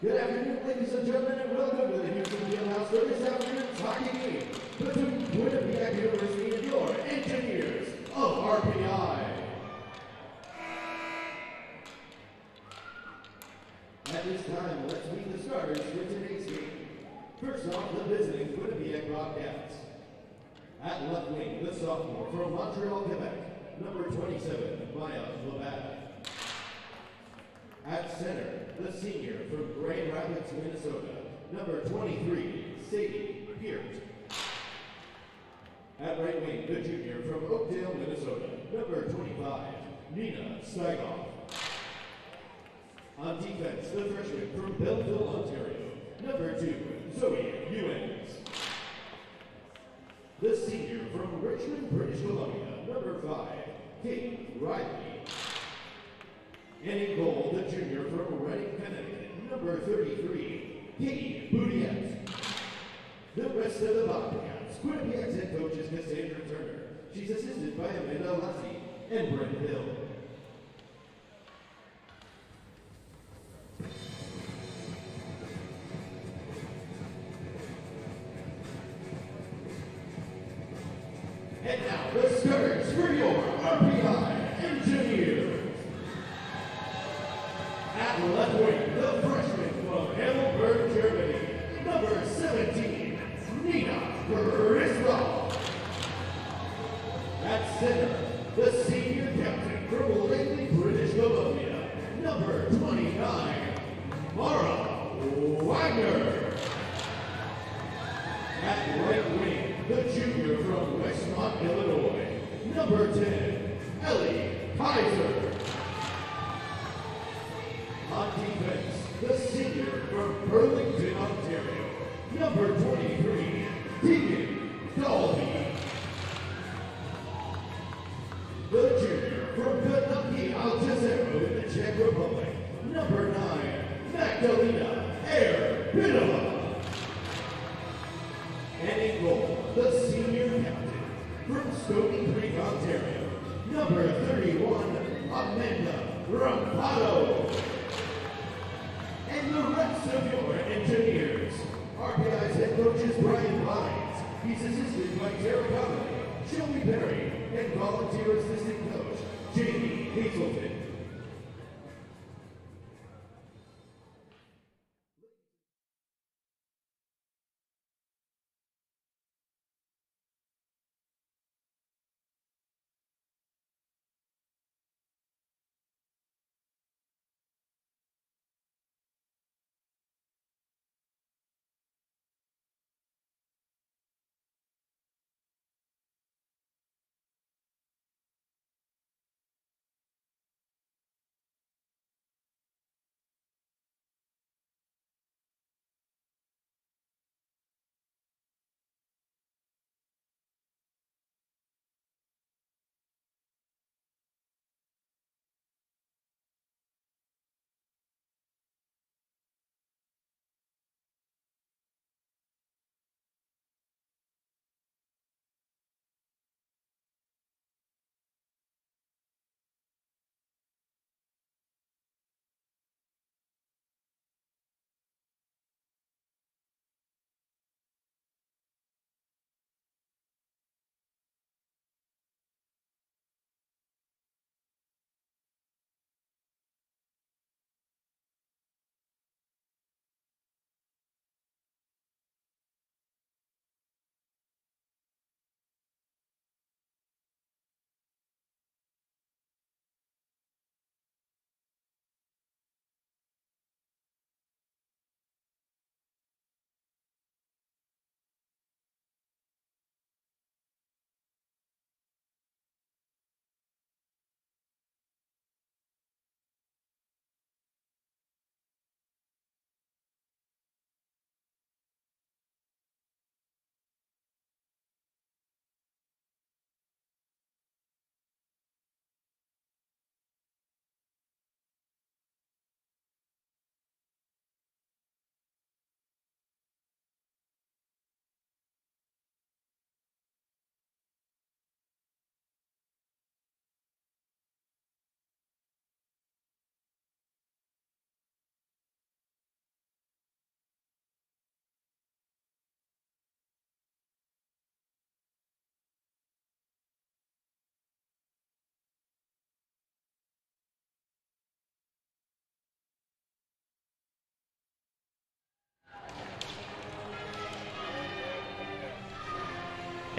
Good afternoon, ladies and gentlemen, and welcome to the Houston Fieldhouse for this afternoon's hockey game between Quinnipiac University and your engineers of RPI. At this time, let's meet the starters for today's game. First off, the visiting Quinnipiac Bobcats. At left wing, the sophomore from Montreal, Quebec, number 27, Maya Labatt. At center, the senior from Grand Rapids, Minnesota, number 23, Sadie Peart. At right wing, the junior from Oakdale, Minnesota, number 25, Nina Steigoff. On defense, the freshman from Belleville, Ontario, number 2, Zoe Ewens. The senior from Richmond, British Columbia, number 5, Kate Riley. And in goal, the junior from Reading, Connecticut, number 33, Katie Boudiette. The rest of the Bobcats, Quinnipiac's head coach is Cassandra Turner. She's assisted by Amanda Lassie and Brent Hill. And now, the starters for your RPI Engineers. At left wing, the freshman from Heidelberg, Germany, number 17, Nina Griswold. At center, the senior captain from Langley, British Columbia, number 29, Mara Wagner. At right wing, the junior from Westmont, Illinois, number 10, Ellie Kaiser. On defense, the senior from Burlington, Ontario, number 23, Tegan Dalby. The junior from Kentucky, Altezero in the Czech Republic, number 9, Magdalena Air-Binova. And in goal, the senior captain from Stony Creek, Ontario, number 31, Amanda Rampado. And the rest of your engineers. RPI's head coach is Brian Vines. He's assisted by Tara Connolly, Shelby Perry, and volunteer assistant coach Jamie Hazelton.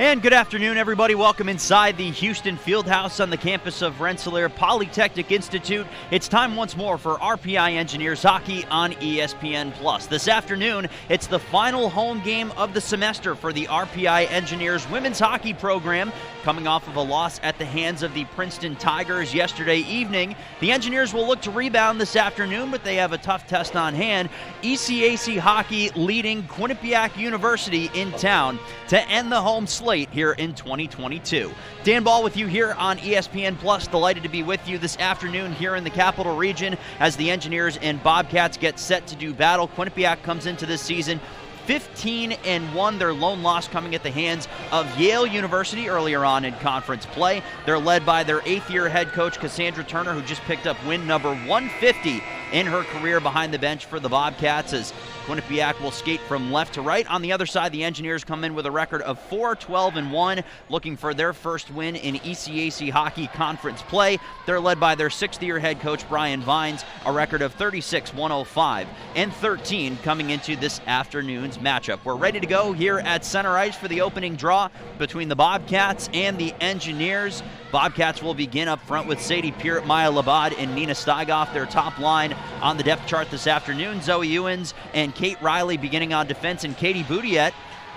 And good afternoon, everybody. Welcome inside the Houston Fieldhouse on the campus of Rensselaer Polytechnic Institute. It's time once more for RPI Engineers Hockey on ESPN+. This afternoon, it's the final home game of the semester for the RPI Engineers women's hockey program. Coming off of a loss at the hands of the Princeton Tigers yesterday evening, the Engineers will look to rebound this afternoon, but they have a tough test on hand. ECAC hockey leading Quinnipiac University in town to end the home slate here in 2022. Dan Ball with you here on ESPN+. Delighted to be with you this afternoon here in the Capital Region as the Engineers and Bobcats get set to do battle. Quinnipiac comes into this season 15-1, their lone loss coming at the hands of Yale University earlier on in conference play. They're led by their 8th-year head coach, Cassandra Turner, who just picked up win number 150 in her career behind the bench for the Bobcats, as Quinnipiac will skate from left to right. On the other side, the Engineers come in with a record of 4-12-1, looking for their first win in ECAC hockey conference play. They're led by their 6th-year head coach, Brian Vines, a record of 36-105-13 coming into this afternoon's matchup. We're ready to go here at center ice for the opening draw between the Bobcats and the Engineers. Bobcats will begin up front with Sadie Peart, Maya Labad, and Nina Steigoff. Their top line on the depth chart this afternoon, Zoe Ewens and Kate Riley beginning on defense, and Katie Boudiette,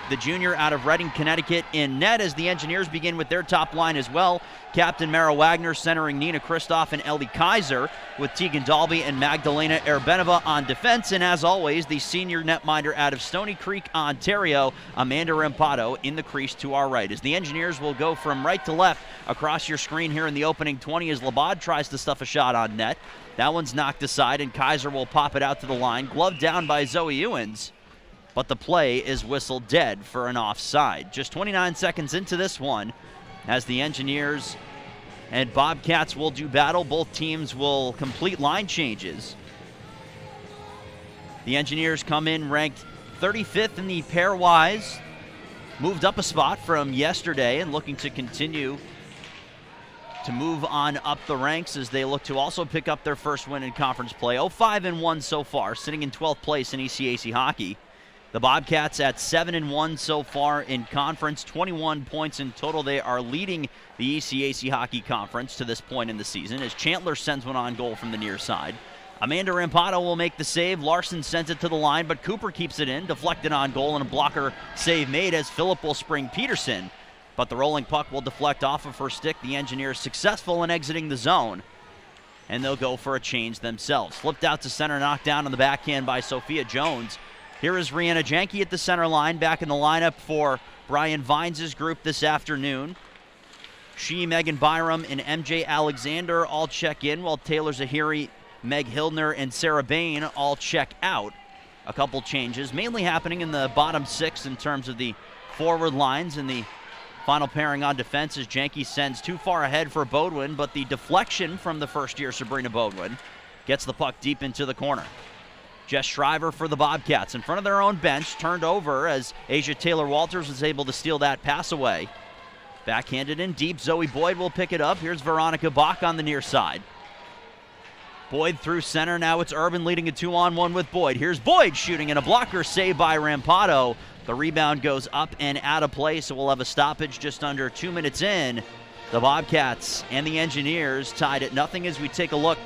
the junior out of Reading, Connecticut, in net, as the Engineers begin with their top line as well. Captain Mara Wagner centering Nina Kristoff and Ellie Kaiser, with Tegan Dalby and Magdalena Erbenova on defense. And as always, the senior netminder out of Stony Creek, Ontario, Amanda Rampato, in the crease to our right. As the Engineers will go from right to left across your screen here in the opening 20 as Labad tries to stuff a shot on net. That one's knocked aside, and Kaiser will pop it out to the line, gloved down by Zoe Ewens. But the play is whistled dead for an offside. Just 29 seconds into this one, as the Engineers and Bobcats will do battle. Both teams will complete line changes. The Engineers come in ranked 35th in the pairwise, moved up a spot from yesterday and looking to continue to move on up the ranks as they look to also pick up their first win in conference play. 0-5-1 so far, sitting in 12th place in ECAC hockey. The Bobcats at 7-1 so far in conference, 21 points in total. They are leading the ECAC hockey conference to this point in the season as Chandler sends one on goal from the near side. Amanda Rampato will make the save. Larson sends it to the line, but Cooper keeps it in, deflected on goal, and a blocker save made as Phillip will spring Peterson. But the rolling puck will deflect off of her stick. The Engineers successful in exiting the zone, and they'll go for a change themselves. Flipped out to center, knocked down on the backhand by Sophia Jones. Here is Rhianna Janke at the center line, back in the lineup for Brian Vines' group this afternoon. She, Megan Byram, and MJ Alexander all check in, while Taylor Zahiri, Meg Hildner, and Sarah Bain all check out. A couple changes, mainly happening in the bottom six in terms of the forward lines, and the final pairing on defense as Janke sends too far ahead for Bodwin, but the deflection from the first-year Sabrina Bodwin gets the puck deep into the corner. Jess Shriver for the Bobcats in front of their own bench, turned over as Asia Taylor-Walters was able to steal that pass away. Backhanded in deep, Zoe Boyd will pick it up. Here's Veronica Bach on the near side. Boyd through center, now it's Urban leading a 2-on-1 with Boyd. Here's Boyd shooting, and a blocker saved by Rampato. The rebound goes up and out of play, so we'll have a stoppage just under 2 minutes in. The Bobcats and the Engineers tied at nothing as we take a look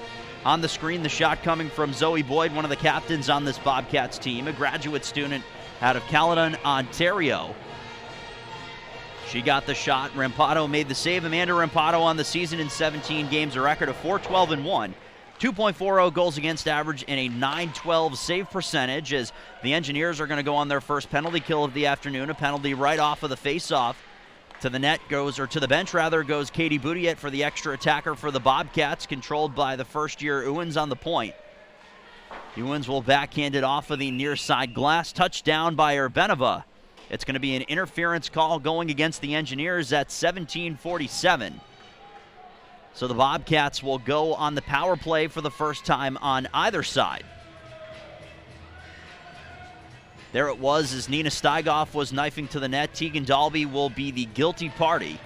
on the screen. The shot coming from Zoe Boyd, one of the captains on this Bobcats team, a graduate student out of Caledon, Ontario. She got the shot. Rampato made the save. Amanda Rampato on the season in 17 games, a record of 4-12-1. 2.40 goals against average and a .912 save percentage, as the Engineers are going to go on their first penalty kill of the afternoon, a penalty right off of the face-off. To the net goes, or to the bench rather, goes Katie Boudiette for the extra attacker for the Bobcats, controlled by the first-year Ewens on the point. Ewens will backhand it off of the near side glass. Touchdown by Erbenova. It's going to be an interference call going against the Engineers at 17:47. So the Bobcats will go on the power play for the first time on either side. There it was as Nina Steigoff was knifing to the net. Tegan Dalby will be the guilty party.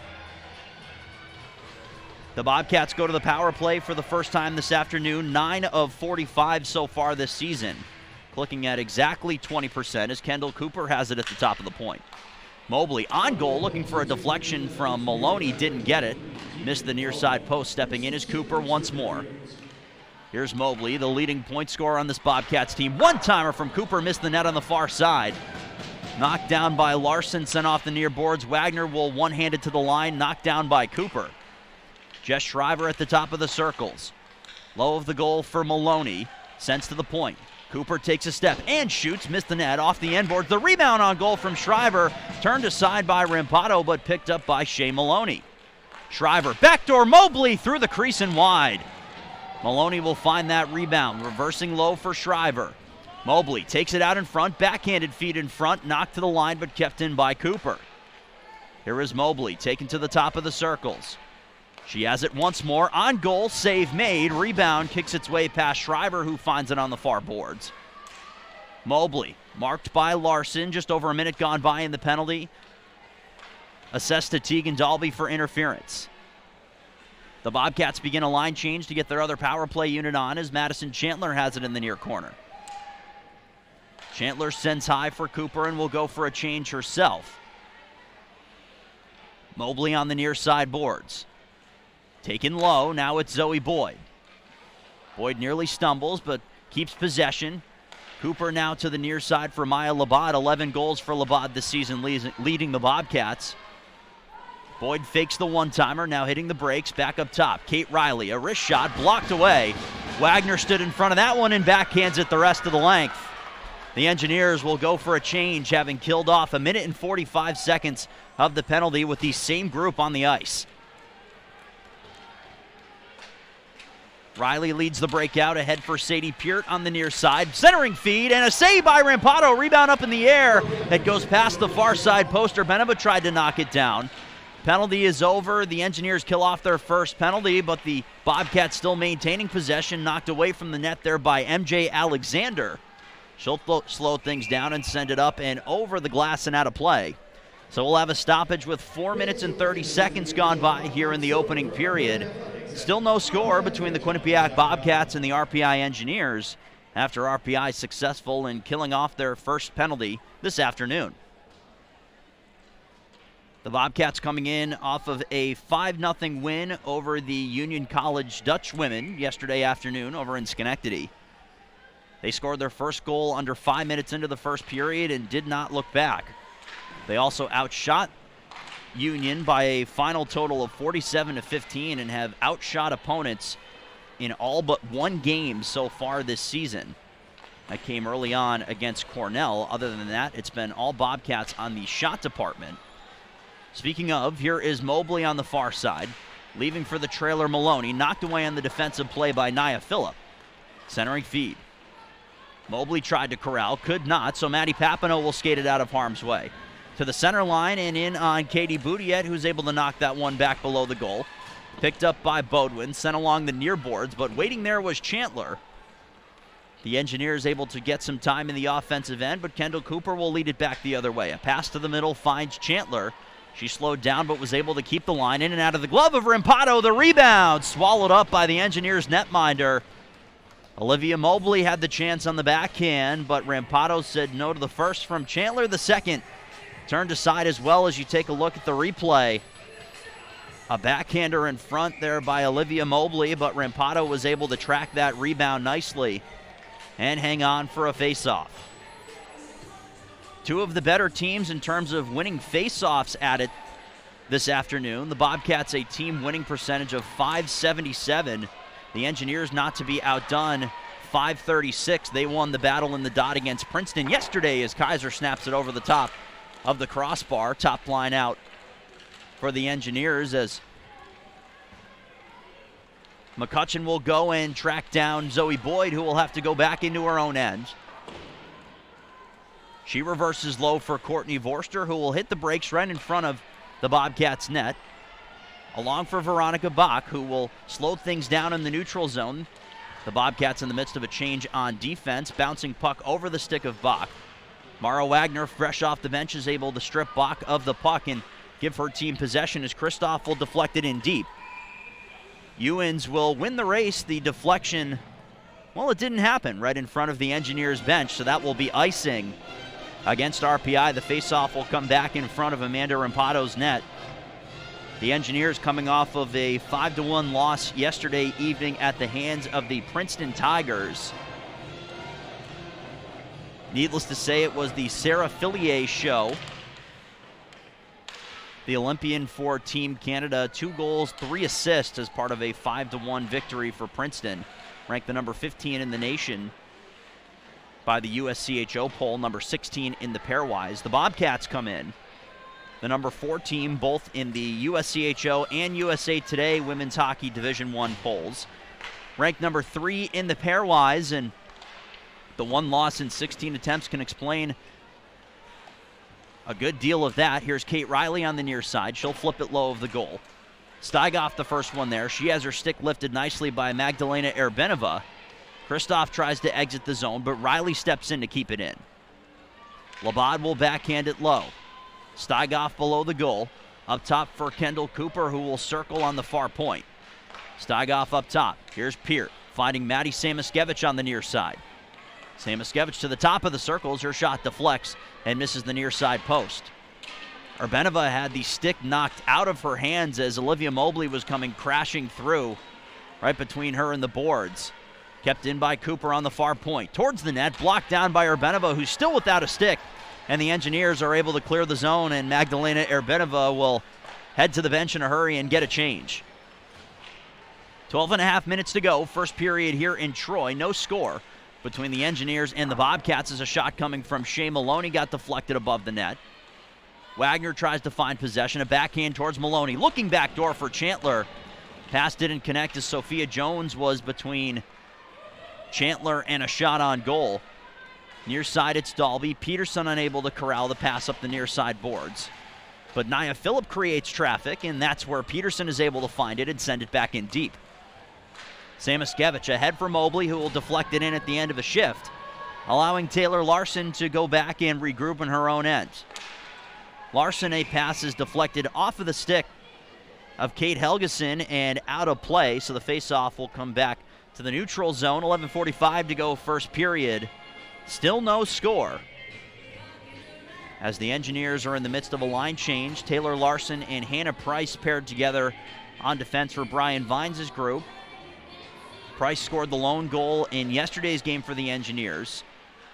The Bobcats go to the power play for the first time this afternoon. 9 of 45 so far this season. Clicking at exactly 20% as Kendall Cooper has it at the top of the point. Mobley on goal, looking for a deflection from Maloney, didn't get it. Missed the near side post. Stepping in is Cooper once more. Here's Mobley, the leading point scorer on this Bobcats team. One-timer from Cooper, missed the net on the far side. Knocked down by Larson, sent off the near boards. Wagner will one-hand it to the line, knocked down by Cooper. Jess Shriver at the top of the circles. Low of the goal for Maloney, sends to the point. Cooper takes a step and shoots, missed the net off the end board. The rebound on goal from Shriver, turned aside by Rampado, but picked up by Shea Maloney. Shriver, backdoor Mobley through the crease and wide. Maloney will find that rebound, reversing low for Shriver. Mobley takes it out in front, backhanded feed in front, knocked to the line but kept in by Cooper. Here is Mobley, taken to the top of the circles. She has it once more, on goal, save made, rebound kicks its way past Shriver, who finds it on the far boards. Mobley, marked by Larson, just over a minute gone by in the penalty. Assessed to Tegan Dalby for interference. The Bobcats begin a line change to get their other power play unit on as Madison Chandler has it in the near corner. Chandler sends high for Cooper and will go for a change herself. Mobley on the near side boards. Taken low, now it's Zoe Boyd. Boyd nearly stumbles, but keeps possession. Cooper now to the near side for Maya Labad. 11 goals for Labad this season, leading the Bobcats. Boyd fakes the one-timer, now hitting the brakes, back up top. Kate Riley, a wrist shot, blocked away. Wagner stood in front of that one and backhands it the rest of the length. The Engineers will go for a change, having killed off 1 minute and 45 seconds of the penalty with the same group on the ice. Riley leads the breakout, ahead for Sadie Peart on the near side. Centering feed and a save by Rampado. Rebound up in the air. It goes past the far side poster. Beneba tried to knock it down. Penalty is over. The Engineers kill off their first penalty, but the Bobcats still maintaining possession. Knocked away from the net there by MJ Alexander. She'll slow things down and send it up and over the glass and out of play. So we'll have a stoppage with 4 minutes and 30 seconds gone by here in the opening period. Still no score between the Quinnipiac Bobcats and the RPI Engineers after RPI successful in killing off their first penalty this afternoon. The Bobcats coming in off of a 5-0 win over the Union College Dutch women yesterday afternoon over in Schenectady. They scored their first goal under 5 minutes into the first period and did not look back. They also outshot Union by a final total of 47-15 and have outshot opponents in all but one game so far this season. That came early on against Cornell. Other than that, it's been all Bobcats on the shot department. Speaking of, here is Mobley on the far side, leaving for the trailer Maloney, knocked away on the defensive play by Nia Phillip. Centering feed. Mobley tried to corral, could not, so Maddie Papineau will skate it out of harm's way. To the center line and in on Katie Boudiette, who's able to knock that one back below the goal. Picked up by Bodwin, sent along the near boards, but waiting there was Chandler. The Engineers able to get some time in the offensive end, but Kendall Cooper will lead it back the other way. A pass to the middle finds Chandler. She slowed down but was able to keep the line in and out of the glove of Rampado. The rebound swallowed up by the Engineers netminder. Olivia Mobley had the chance on the backhand, but Rampado said no to the first from Chandler. The second turned aside as well as you take a look at the replay. A backhander in front there by Olivia Mobley, but Rampado was able to track that rebound nicely and hang on for a faceoff. Two of the better teams in terms of winning faceoffs at it this afternoon. The Bobcats a team winning percentage of .577. The Engineers not to be outdone, .536. They won the battle in the dot against Princeton yesterday as Kaiser snaps it over the top of the crossbar. Top line out for the Engineers as McCutcheon will go and track down Zoe Boyd, who will have to go back into her own end. She reverses low for Courtney Vorster, who will hit the brakes right in front of the Bobcats net. Along for Veronica Bach, who will slow things down in the neutral zone. The Bobcats in the midst of a change on defense, bouncing puck over the stick of Bach. Mara Wagner, fresh off the bench, is able to strip Bach of the puck and give her team possession as Kristoff will deflect it in deep. Ewens will win the race. The deflection, well, it didn't happen right in front of the Engineers bench, so that will be icing against RPI. The faceoff will come back in front of Amanda Rampado's net. The Engineers coming off of a 5-1 loss yesterday evening at the hands of the Princeton Tigers. Needless to say, it was the Sarah Fillier show. The Olympian for Team Canada, 2 goals, 3 assists as part of a 5-1 victory for Princeton. Ranked the number 15 in the nation by the USCHO poll, number 16 in the pairwise. The Bobcats come in, the number 4 team, both in the USCHO and USA Today Women's Hockey Division I polls. Ranked number 3 in the pairwise, and the 1 loss in 16 attempts can explain a good deal of that. Here's Kate Riley on the near side. She'll flip it low of the goal. Steigoff the first one there. She has her stick lifted nicely by Magdalena Erbenova. Kristoff tries to exit the zone, but Riley steps in to keep it in. Labad will backhand it low. Steigoff below the goal. Up top for Kendall Cooper, who will circle on the far point. Steigoff up top. Here's Peart finding Maddie Samaskevich on the near side. Samaskevich to the top of the circles. Her shot deflects and misses the near side post. Erbenova had the stick knocked out of her hands as Olivia Mobley was coming crashing through right between her and the boards. Kept in by Cooper on the far point. Towards the net, blocked down by Erbenova, who's still without a stick. And the Engineers are able to clear the zone, and Magdalena Erbenova will head to the bench in a hurry and get a change. 12.5 minutes to go. First period here in Troy. No score between the Engineers and the Bobcats as a shot coming from Shea Maloney got deflected above the net. Wagner tries to find possession. A backhand towards Maloney. Looking backdoor for Chandler. Pass didn't connect as Sophia Jones was between Chandler and a shot on goal. Near side it's Dalby. Peterson unable to corral the pass up the near side boards. But Nia Phillip creates traffic, and that's where Peterson is able to find it and send it back in deep. Samaskevich ahead for Mobley, who will deflect it in at the end of a shift, allowing Taylor Larson to go back and regroup in her own end. Larson, a pass is deflected off of the stick of Kate Helgeson and out of play, so the faceoff will come back to the neutral zone. 11:45 to go first period. Still no score, as the Engineers are in the midst of a line change. Taylor Larson and Hannah Price paired together on defense for Brian Vines' group. Price scored the lone goal in yesterday's game for the Engineers.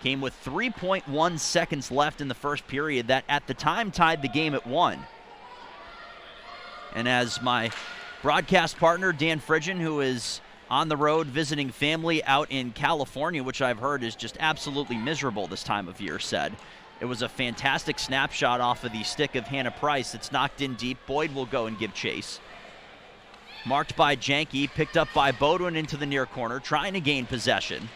Came with 3.1 seconds left in the first period. That at the time tied the game at 1. And as my broadcast partner, Dan Fridgen, who is on the road visiting family out in California, which I've heard is just absolutely miserable this time of year, said, it was a fantastic snapshot off of the stick of Hannah Price. It's knocked in deep. Boyd will go and give chase. Marked by Janke, picked up by Bodwin into the near corner, trying to gain possession.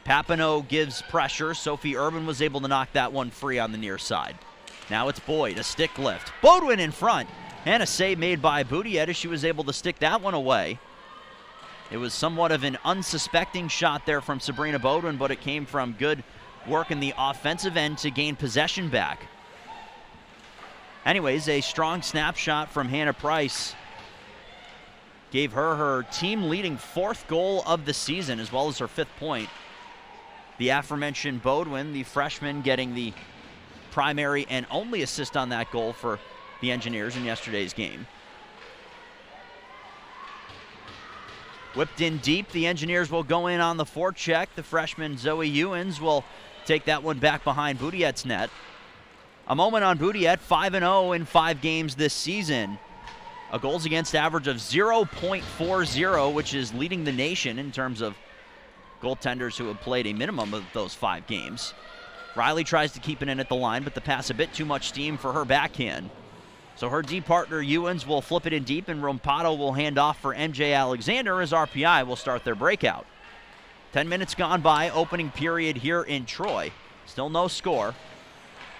Papineau gives pressure. Sophie Urban was able to knock that one free on the near side. Now it's Boyd, a stick lift. Bodwin in front, and a save made by Boudiette as she was able to stick that one away. It was somewhat of an unsuspecting shot there from Sabrina Bodwin, but it came from good work in the offensive end to gain possession back. Anyways, a strong snapshot from Hannah Price gave her team-leading 4th goal of the season, as well as her 5th point. The aforementioned Bodwin, the freshman, getting the primary and only assist on that goal for the Engineers in yesterday's game. Whipped in deep, the Engineers will go in on the forecheck. The freshman Zoe Ewens will take that one back behind Boudiette's net. A moment on Boudiette, 5-0 in 5 games this season. A goals against average of 0.40, which is leading the nation in terms of goaltenders who have played a minimum of those 5 games. Riley tries to keep it in at the line, but the pass a bit too much steam for her backhand. So her D partner Ewens will flip it in deep, and Rompato will hand off for MJ Alexander as RPI will start their breakout. 10 minutes gone by, opening period here in Troy. Still no score.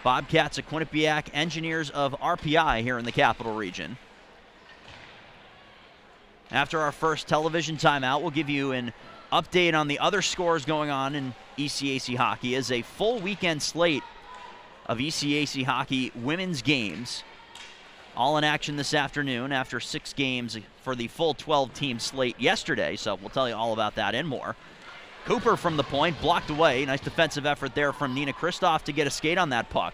Bobcats of Quinnipiac, Engineers of RPI here in the Capital Region. After our first television timeout, we'll give you an update on the other scores going on in ECAC hockey as a full weekend slate of ECAC hockey women's games. All in action this afternoon after 6 games for the full 12-team slate yesterday, so we'll tell you all about that and more. Cooper from the point, blocked away. Nice defensive effort there from Nina Kristoff to get a skate on that puck.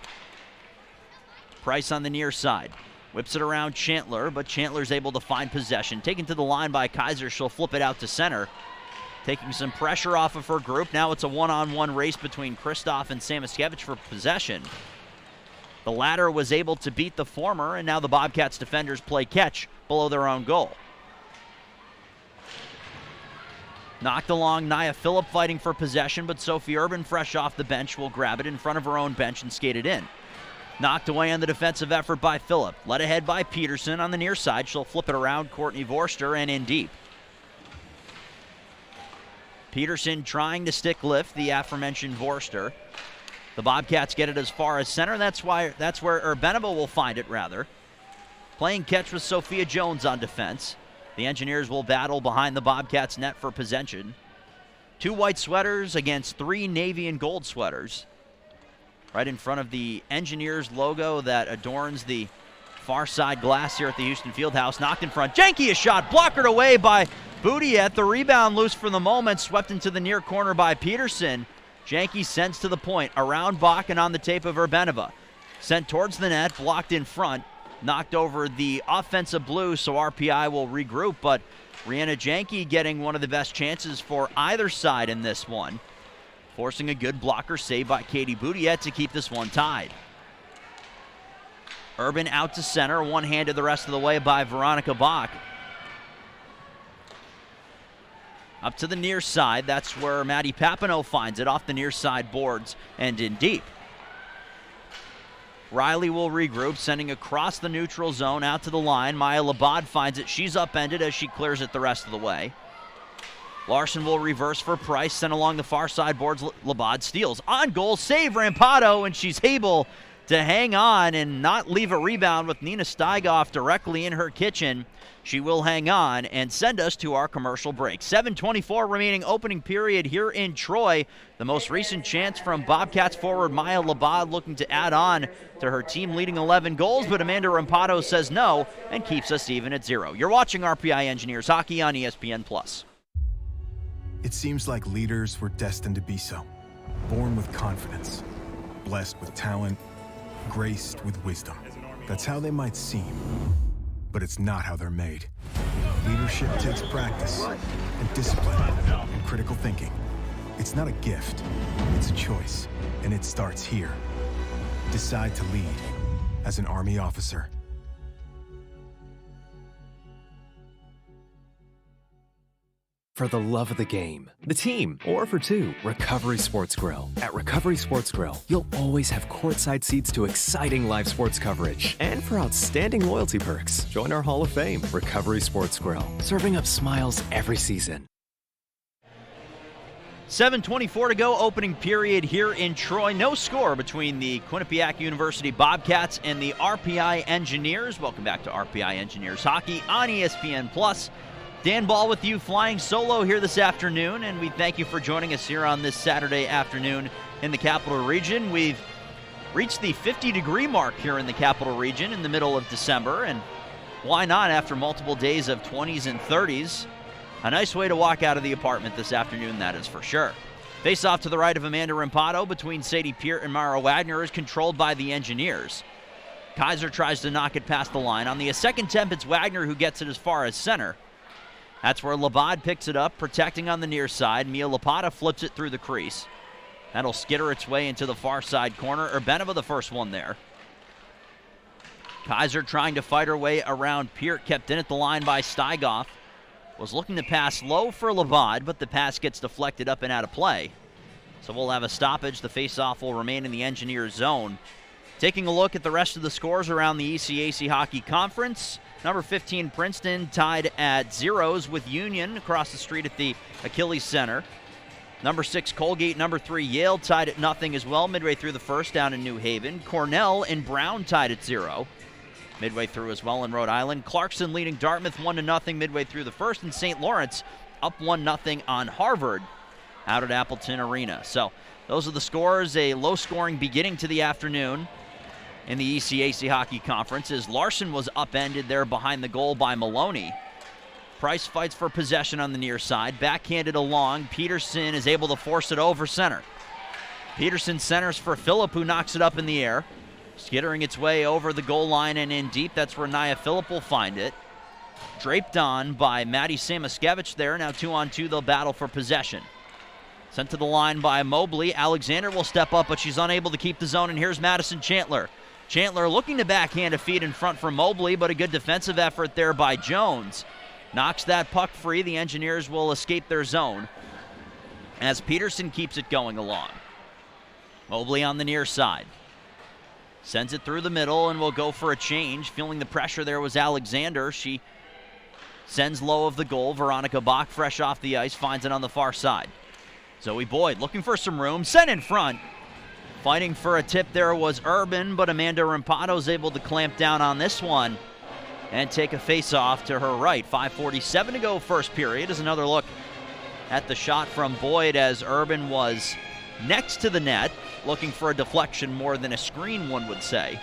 Price on the near side. Whips it around Chandler, but Chandler's able to find possession. Taken to the line by Kaiser, she'll flip it out to center. Taking some pressure off of her group. Now it's a one-on-one race between Kristoff and Samaskevich for possession. The latter was able to beat the former, and now the Bobcats defenders play catch below their own goal. Knocked along, Nia Phillip fighting for possession, but Sophie Urban, fresh off the bench, will grab it in front of her own bench and skate it in. Knocked away on the defensive effort by Phillip. Led ahead by Peterson on the near side. She'll flip it around Courtney Vorster and in deep. Peterson trying to stick lift the aforementioned Vorster. The Bobcats get it as far as center. That's where Urbanova will find it, rather. Playing catch with Sophia Jones on defense. The Engineers will battle behind the Bobcats' net for possession. 2 white sweaters against 3 navy and gold sweaters. Right in front of the Engineers logo that adorns the far side glass here at the Houston Fieldhouse. Knocked in front. Janke, a shot blockered away by Boudiette. The rebound loose for the moment. Swept into the near corner by Peterson. Janke sends to the point. Around Bach and on the tape of Urbanova. Sent towards the net. Blocked in front. Knocked over the offensive blue, so RPI will regroup. But Rihanna Janke getting one of the best chances for either side in this one. Forcing a good blocker save by Katie Boudiette to keep this one tied. Urban out to center, one-handed the rest of the way by Veronica Bach. Up to the near side, that's where Maddie Papineau finds it, off the near side boards and in deep. Riley will regroup, sending across the neutral zone out to the line. Maya Labad finds it. She's upended as she clears it the rest of the way. Larson will reverse for Price, sent along the far side boards. Labad steals. On goal, save Rampado, and she's able to hang on and not leave a rebound with Nina Steigoff directly in her kitchen. She will hang on and send us to our commercial break. 7:24 remaining opening period here in Troy. The most recent chance from Bobcats forward Maya Labad looking to add on to her team leading 11 goals, but Amanda Rampado says no and keeps us even at 0. You're watching RPI Engineers Hockey on ESPN+. It seems like leaders were destined to be so. Born with confidence, blessed with talent, graced with wisdom. That's how they might seem, but it's not how they're made. Leadership takes practice and discipline and critical thinking. It's not a gift, it's a choice, and it starts here. Decide to lead as an Army officer. For the love of the game, the team, or for two, Recovery Sports Grill. At Recovery Sports Grill, you'll always have courtside seats to exciting live sports coverage. And for outstanding loyalty perks, join our Hall of Fame, Recovery Sports Grill, serving up smiles every season. 7:24 to go, opening period here in Troy. No score between the Quinnipiac University Bobcats and the RPI Engineers. Welcome back to RPI Engineers Hockey on ESPN+. Dan Ball with you, flying solo here this afternoon, and we thank you for joining us here on this Saturday afternoon in the Capital Region. We've reached the 50-degree mark here in the Capital Region in the middle of December, and why not after multiple days of 20s and 30s? A nice way to walk out of the apartment this afternoon, that is for sure. Face off to the right of Amanda Rampado between Sadie Peart and Mara Wagner is controlled by the Engineers. Kaiser tries to knock it past the line. On the second attempt, it's Wagner who gets it as far as center. That's where Labad picks it up, protecting on the near side. Mia Lapata flips it through the crease. That'll skitter its way into the far side corner. Urbanova the first one there. Kaiser trying to fight her way around Peart, kept in at the line by Steigoff. Was looking to pass low for Labad, but the pass gets deflected up and out of play. So we'll have a stoppage. The face-off will remain in the Engineers zone. Taking a look at the rest of the scores around the ECAC Hockey Conference. Number 15, Princeton, tied at 0s with Union across the street at the Achilles Center. Number 6, Colgate. Number 3, Yale, tied at 0 as well midway through the first down in New Haven. Cornell and Brown tied at 0 midway through as well in Rhode Island. Clarkson leading Dartmouth 1-0 midway through the first, and St. Lawrence up 1-0 on Harvard out at Appleton Arena. So those are the scores. A low-scoring beginning to the afternoon in the ECAC Hockey Conference as Larson was upended there behind the goal by Maloney. Price fights for possession on the near side. Backhanded along. Peterson is able to force it over center. Peterson centers for Phillip, who knocks it up in the air. Skittering its way over the goal line and in deep. That's where Nia Phillip will find it. Draped on by Maddie Samaskevich there. Now 2-on-2, they'll battle for possession. Sent to the line by Mobley. Alexander will step up, but she's unable to keep the zone, and here's Madison Chandler. Chandler looking to backhand a feed in front for Mobley, but a good defensive effort there by Jones. Knocks that puck free. The Engineers will escape their zone as Peterson keeps it going along. Mobley on the near side. Sends it through the middle and will go for a change. Feeling the pressure there was Alexander. She sends low of the goal. Veronica Bach, fresh off the ice, finds it on the far side. Zoe Boyd looking for some room. Sent in front. Fighting for a tip there was Urban, but Amanda Rimpado's able to clamp down on this one and take a face-off to her right. 5:47 to go first period. Is another look at the shot from Boyd as Urban was next to the net, looking for a deflection more than a screen, one would say.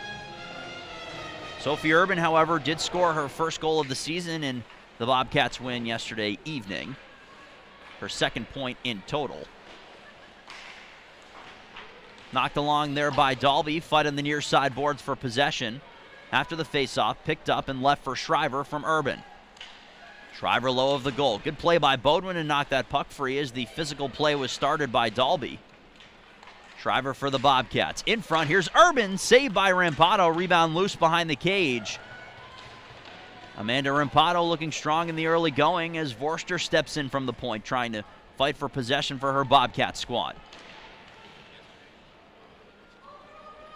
Sophie Urban, however, did score her first goal of the season in the Bobcats win yesterday evening. Her second point in total. Knocked along there by Dalby, fighting the near side boards for possession. After the faceoff, picked up and left for Shriver from Urban. Shriver low of the goal. Good play by Bodwin to knock that puck free as the physical play was started by Dalby. Shriver for the Bobcats. In front, here's Urban, saved by Rampado. Rebound loose behind the cage. Amanda Rampado looking strong in the early going as Vorster steps in from the point, trying to fight for possession for her Bobcat squad.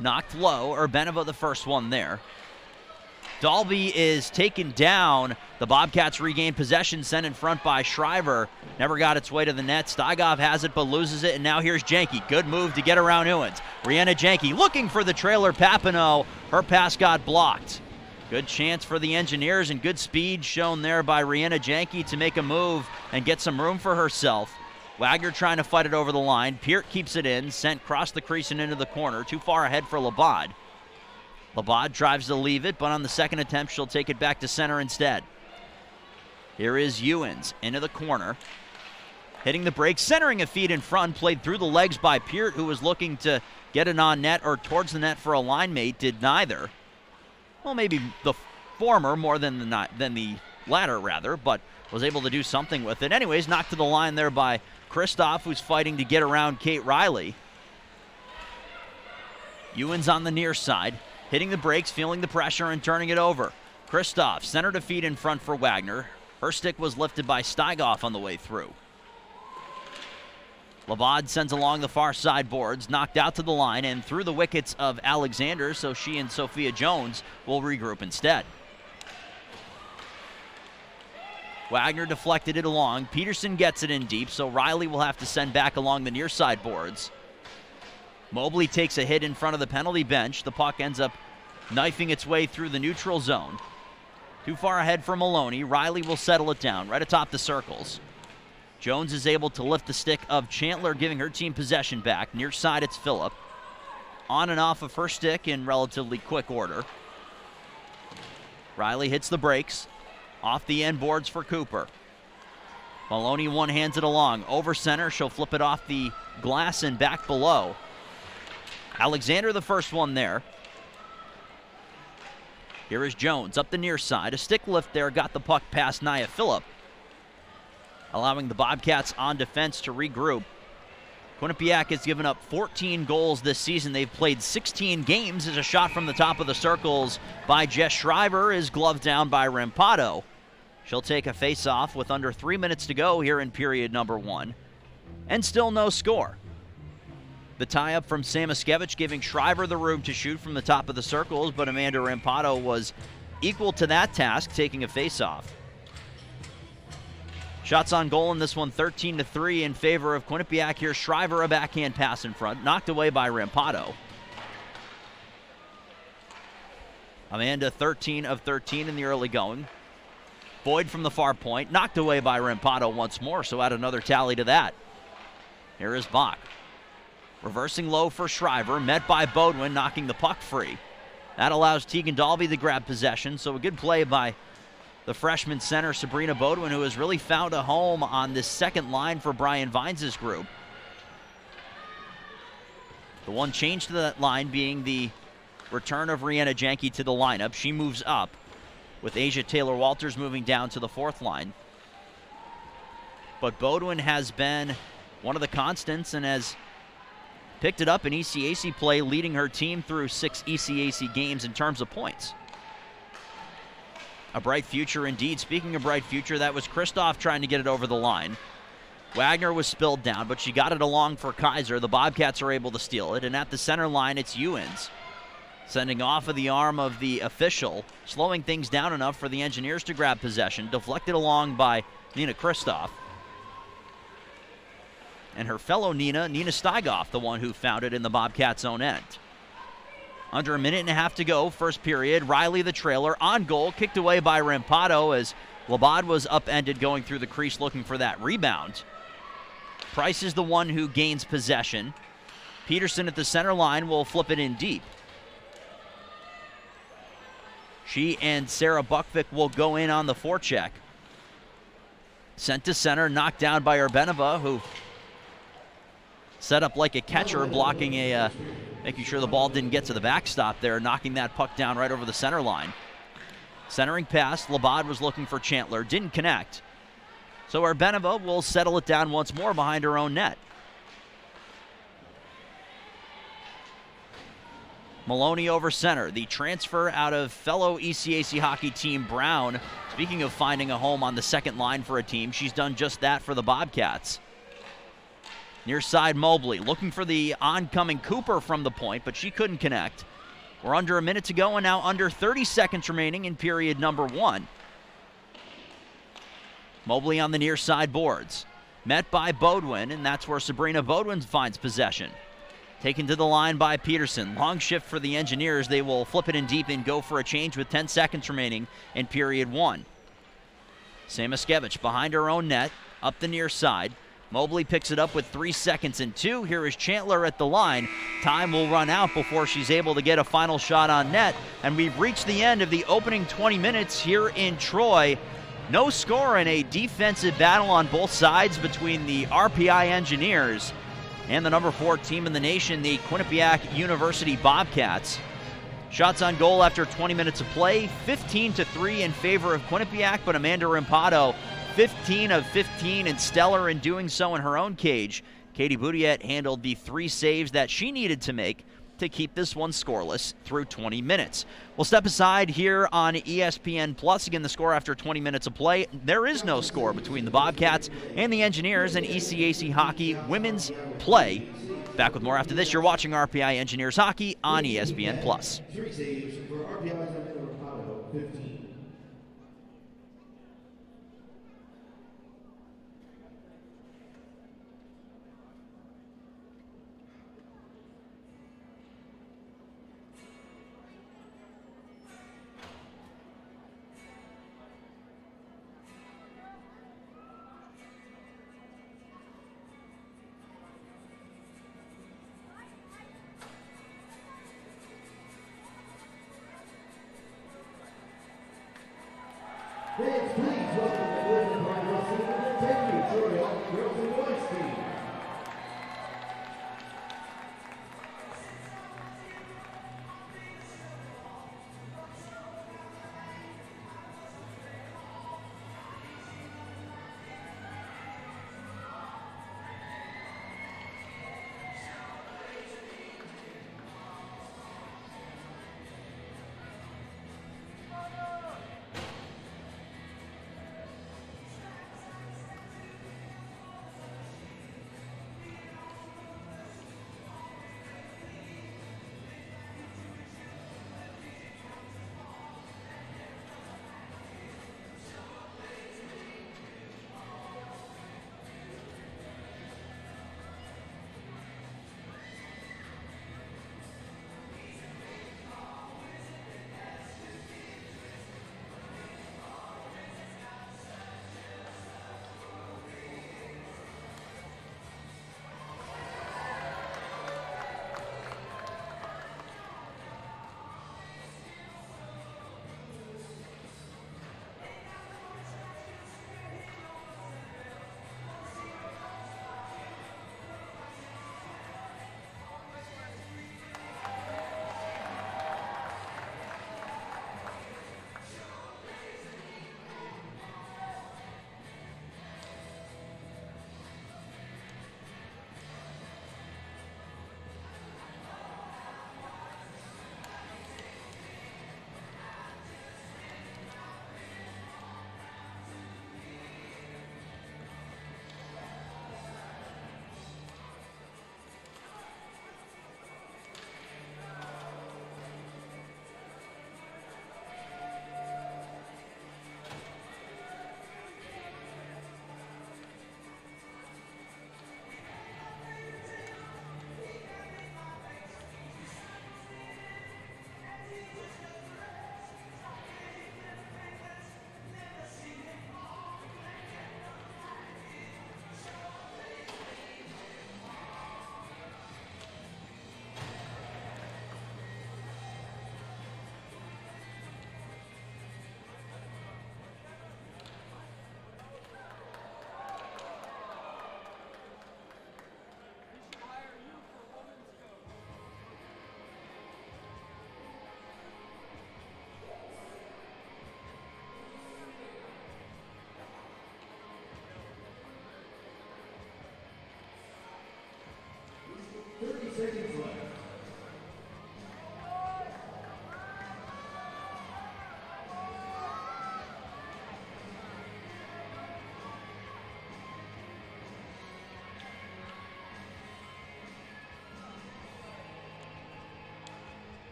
Knocked low, Urbanova the first one there. Dalby is taken down. The Bobcats regain possession, sent in front by Shriver. Never got its way to the net. Stygov has it but loses it, and now here's Janke. Good move to get around Owens. Rihanna Janke looking for the trailer Papineau. Her pass got blocked. Good chance for the Engineers and good speed shown there by Rihanna Janke to make a move and get some room for herself. Wagner trying to fight it over the line. Peart keeps it in, sent across the crease and into the corner. Too far ahead for Labad. Labad tries to leave it, but on the second attempt, she'll take it back to center instead. Here is Ewens into the corner. Hitting the break, centering a feed in front, played through the legs by Peart, who was looking to get it on net or towards the net for a line mate, did neither. Well, maybe the former more than the latter, rather, but was able to do something with it. Anyways, knocked to the line there by Kristoff, who's fighting to get around Kate Riley. Ewens on the near side, hitting the brakes, feeling the pressure, and turning it over. Kristoff, center to feed in front for Wagner. Her stick was lifted by Steigoff on the way through. Labad sends along the far side boards, knocked out to the line and through the wickets of Alexander, so she and Sophia Jones will regroup instead. Wagner deflected it along. Peterson gets it in deep, so Riley will have to send back along the near side boards. Mobley takes a hit in front of the penalty bench. The puck ends up knifing its way through the neutral zone. Too far ahead for Maloney. Riley will settle it down right atop the circles. Jones is able to lift the stick of Chandler, giving her team possession back. Near side, it's Phillip. On and off of her stick in relatively quick order. Riley hits the brakes. Off the end boards for Cooper. Maloney one-hands it along. Over center, she'll flip it off the glass and back below. Alexander the first one there. Here is Jones up the near side. A stick lift there got the puck past Nia Phillip, allowing the Bobcats on defense to regroup. Quinnipiac has given up 14 goals this season. They've played 16 games. As a shot from the top of the circles by Jess Shriver is gloved down by Rampado. She'll take a face-off with under 3 minutes to go here in period number one. And still no score. The tie-up from Samaskevich giving Shriver the room to shoot from the top of the circles, but Amanda Rampado was equal to that task, taking a face-off. Shots on goal in this one, 13-3 in favor of Quinnipiac. Here's Shriver, a backhand pass in front, knocked away by Rampado. Amanda 13 of 13 in the early going. Boyd from the far point, knocked away by Rampado once more, so add another tally to that. Here is Bach. Reversing low for Shriver, met by Bodwin, knocking the puck free. That allows Tegan Dalby to grab possession, so a good play by the freshman center, Sabrina Bodwin, who has really found a home on this second line for Brian Vines' group. The one change to that line being the return of Rhianna Janke to the lineup. She moves up, with Asia Taylor-Walters moving down to the fourth line. But Bodwin has been one of the constants and has picked it up in ECAC play, leading her team through 6 ECAC games in terms of points. A bright future indeed. Speaking of bright future, that was Kristoff trying to get it over the line. Wagner was spilled down, but she got it along for Kaiser. The Bobcats are able to steal it, and at the center line, it's Ewens. Sending off of the arm of the official, slowing things down enough for the Engineers to grab possession, deflected along by Nina Kristoff. And her fellow Nina Steigoff, the one who found it in the Bobcats' own end. Under a minute and a half to go, first period. Riley, the trailer, on goal, kicked away by Rampado as Labad was upended going through the crease looking for that rebound. Price is the one who gains possession. Peterson at the center line will flip it in deep. She and Sarah Buckvick will go in on the forecheck. Sent to center, knocked down by Urbanova, who set up like a catcher, blocking making sure the ball didn't get to the backstop there, knocking that puck down right over the center line. Centering pass, Labad was looking for Chandler, didn't connect. So Urbanova will settle it down once more behind her own net. Maloney over center, the transfer out of fellow ECAC hockey team Brown. Speaking of finding a home on the second line for a team, she's done just that for the Bobcats. Near side Mobley, looking for the oncoming Cooper from the point, but she couldn't connect. We're under a minute to go and now under 30 seconds remaining in period number 1. Mobley on the near side boards. Met by Bodwin, and that's where Sabrina Bodwin finds possession. Taken to the line by Peterson. Long shift for the Engineers. They will flip it in deep and go for a change with 10 seconds remaining in period 1. Samaskevich behind her own net, up the near side. Mobley picks it up with 3 seconds and 2. Here is Chandler at the line. Time will run out before she's able to get a final shot on net. And we've reached the end of the opening 20 minutes here in Troy. No score in a defensive battle on both sides between the RPI Engineers and the number 4 team in the nation, the Quinnipiac University Bobcats. Shots on goal after 20 minutes of play, 15-3 in favor of Quinnipiac, but Amanda Rampado 15 of 15 and stellar in doing so in her own cage. Katie Boudiette handled the 3 saves that she needed to make to keep this one scoreless through 20 minutes. We'll step aside here on ESPN Plus. Again, the score after 20 minutes of play. There is no score between the Bobcats and the Engineers in ECAC hockey women's play. Back with more after this. You're watching RPI Engineers Hockey on ESPN Plus. 3 saves for RPI's Amanda Rampado, 15. Fans, please welcome the Women Progress Team and the Troy Girls and Boys team.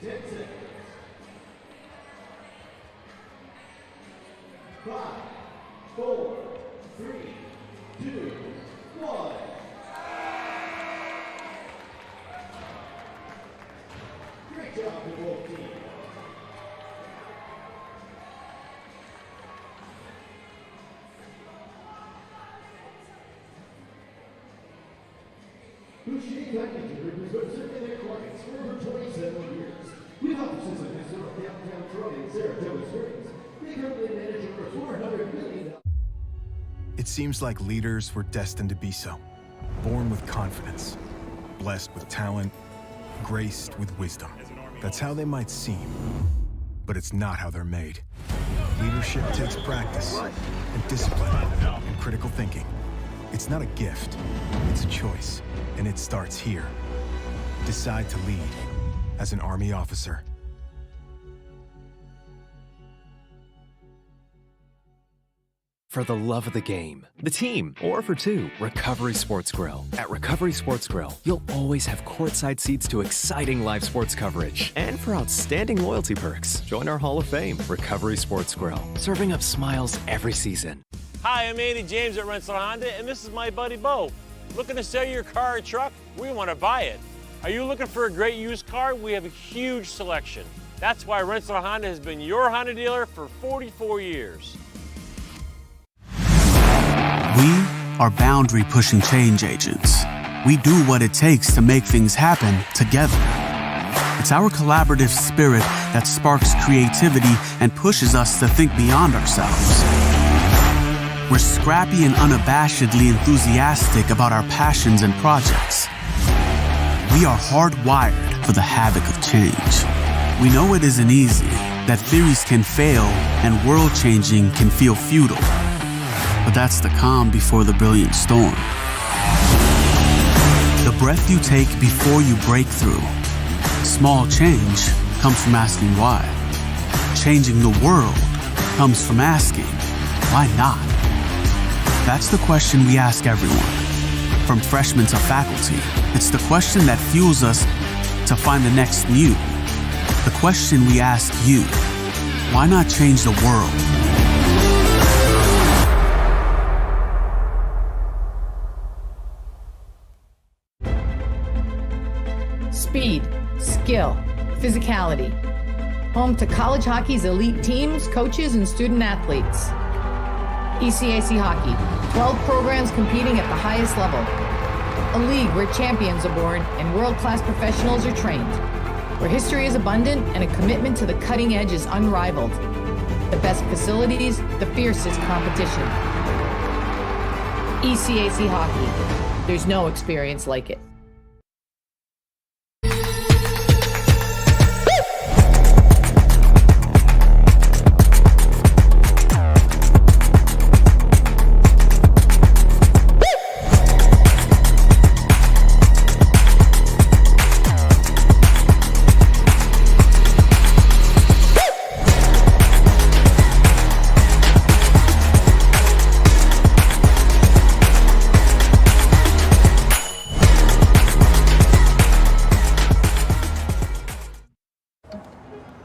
10 seconds. 5, 4, 3, 2, 1. Great job to both teams. Quinnipiac has been serving their clients for over 27 years. With offices in historic downtown Troy and Saratoga Springs, they currently manage over $400 million. It seems like leaders were destined to be so. Born with confidence, blessed with talent, graced with wisdom. That's how they might seem, but it's not how they're made. Leadership takes practice and discipline and critical thinking. It's not a gift, it's a choice, and it starts here. Decide to lead as an Army officer. For the love of the game, the team, or for two, Recovery Sports Grill. At Recovery Sports Grill, you'll always have courtside seats to exciting live sports coverage. And for outstanding loyalty perks, join our Hall of Fame, Recovery Sports Grill, serving up smiles every season. Hi, I'm Andy James at Rensselaer Honda, and this is my buddy Bo. Looking to sell your car or truck? We want to buy it. Are you looking for a great used car? We have a huge selection. That's why Rensselaer Honda has been your Honda dealer for 44 years. We are boundary-pushing change agents. We do what it takes to make things happen together. It's our collaborative spirit that sparks creativity and pushes us to think beyond ourselves. We're scrappy and unabashedly enthusiastic about our passions and projects. We are hardwired for the havoc of change. We know it isn't easy, that theories can fail and world-changing can feel futile. But that's the calm before the brilliant storm. The breath you take before you break through. Small change comes from asking why. Changing the world comes from asking, why not? That's the question we ask everyone, from freshmen to faculty. It's the question that fuels us to find the next new. The question we ask you, why not change the world? Speed, skill, physicality. Home to college hockey's elite teams, coaches, and student athletes. ECAC Hockey, 12 programs competing at the highest level. A league where champions are born and world-class professionals are trained. Where history is abundant and a commitment to the cutting edge is unrivaled. The best facilities, the fiercest competition. ECAC Hockey. There's no experience like it.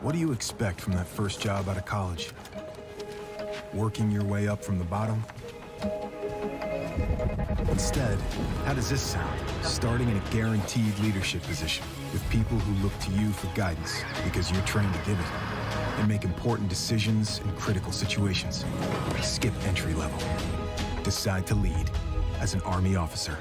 What do you expect from that first job out of college? Working your way up from the bottom? Instead, how does this sound? Starting in a guaranteed leadership position with people who look to you for guidance because you're trained to give it and make important decisions in critical situations. Skip entry level. Decide to lead as an Army officer.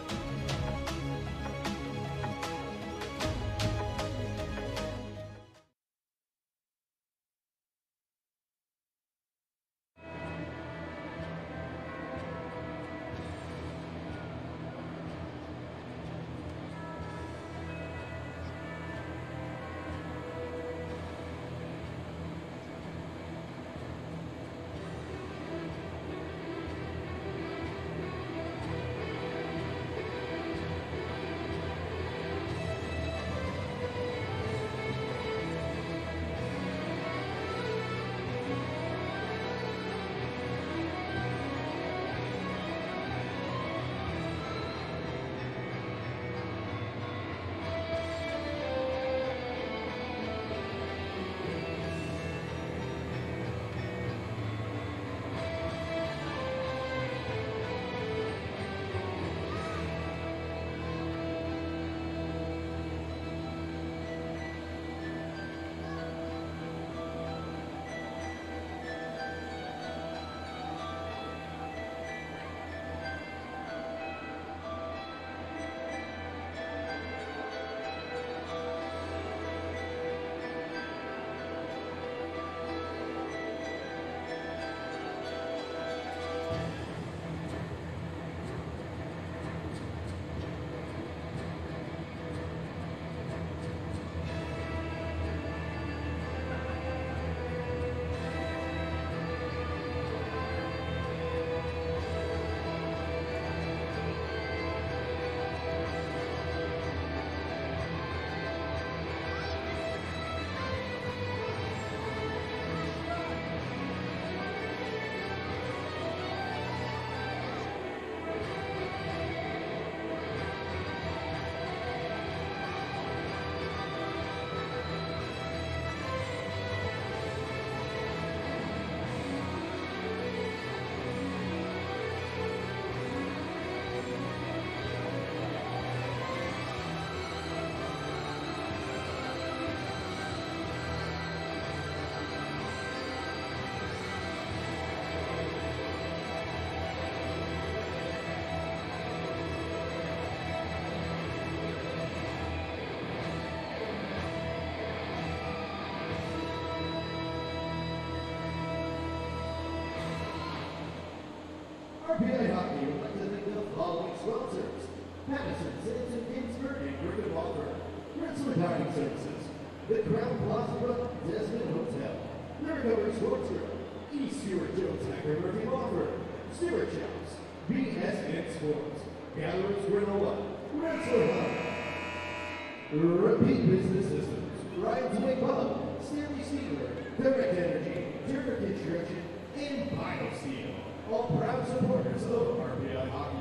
RPI Hockey would like to thank the following sponsors: Patterson, Citizen, Ginsburg, and Griffin Law Firm, Rensselaer Dining Services, the Crown Plaza Desmond Hotel, the Recovery Sports Group, E. Stewart Jones Hacker Murphy Law Firm, Stewart Shops, BSN Sports, Gatherers Granola, Rensselaer Hub, Repeat Business Systems, Ryan's Way Pub, Stanley Steeler, Direct Energy, Turner Construction, and BioSteel, all proud supporters of RPI Hockey.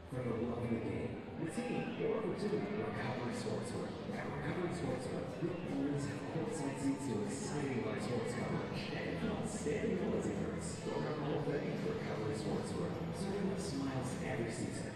For the love of the game, the team, or opportunity, Recovery Sportswear. At Recovery Sportswear, your players have courtside seats to exciting live sports coverage and outstanding quality perks. Go around the whole thing for Recovery Sportswear, serving with smiles every season.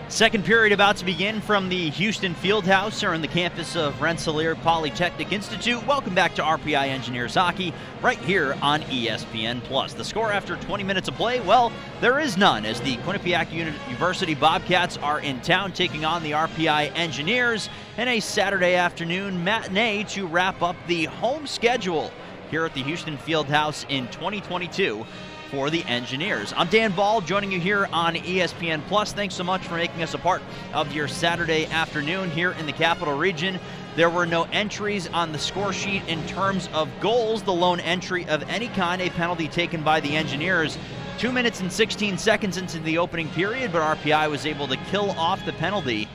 Second period about to begin from the Houston Fieldhouse or on the campus of Rensselaer Polytechnic Institute. Welcome back to RPI Engineers Hockey right here on ESPN+. The score after 20 minutes of play, well, there is none as the Quinnipiac University Bobcats are in town taking on the RPI Engineers in a Saturday afternoon matinee to wrap up the home schedule here at the Houston Fieldhouse in 2022. For the Engineers. I'm Dan Ball, joining you here on ESPN+. Thanks so much for making us a part of your Saturday afternoon here in the Capital Region. There were no entries on the score sheet in terms of goals. The lone entry of any kind, a penalty taken by the Engineers 2 minutes and 16 seconds into the opening period, but RPI was able to kill off the penalty.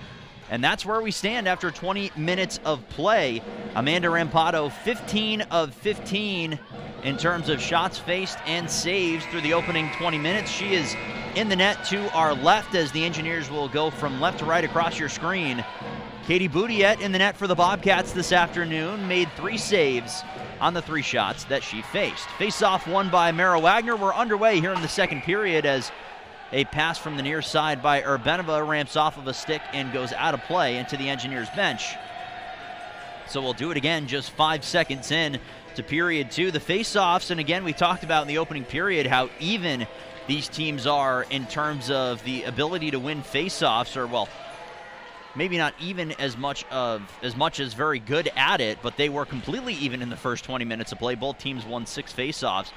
And that's where we stand after 20 minutes of play. Amanda Rampato, 15 of 15 in terms of shots faced and saves through the opening 20 minutes. She is in the net to our left as the Engineers will go from left to right across your screen. Katie Boudiette in the net for the Bobcats this afternoon, made 3 saves on the 3 shots that she faced. Face-off won by Mara Wagner. We're underway here in the second period as a pass from the near side by Urbanova ramps off of a stick and goes out of play into the Engineers bench. So we'll do it again just 5 seconds in to period 2. The face-offs, and again, we talked about in the opening period how even these teams are in terms of the ability to win face-offs, or well, maybe not even as much as very good at it, but they were completely even in the first 20 minutes of play. Both teams won 6 faceoffs.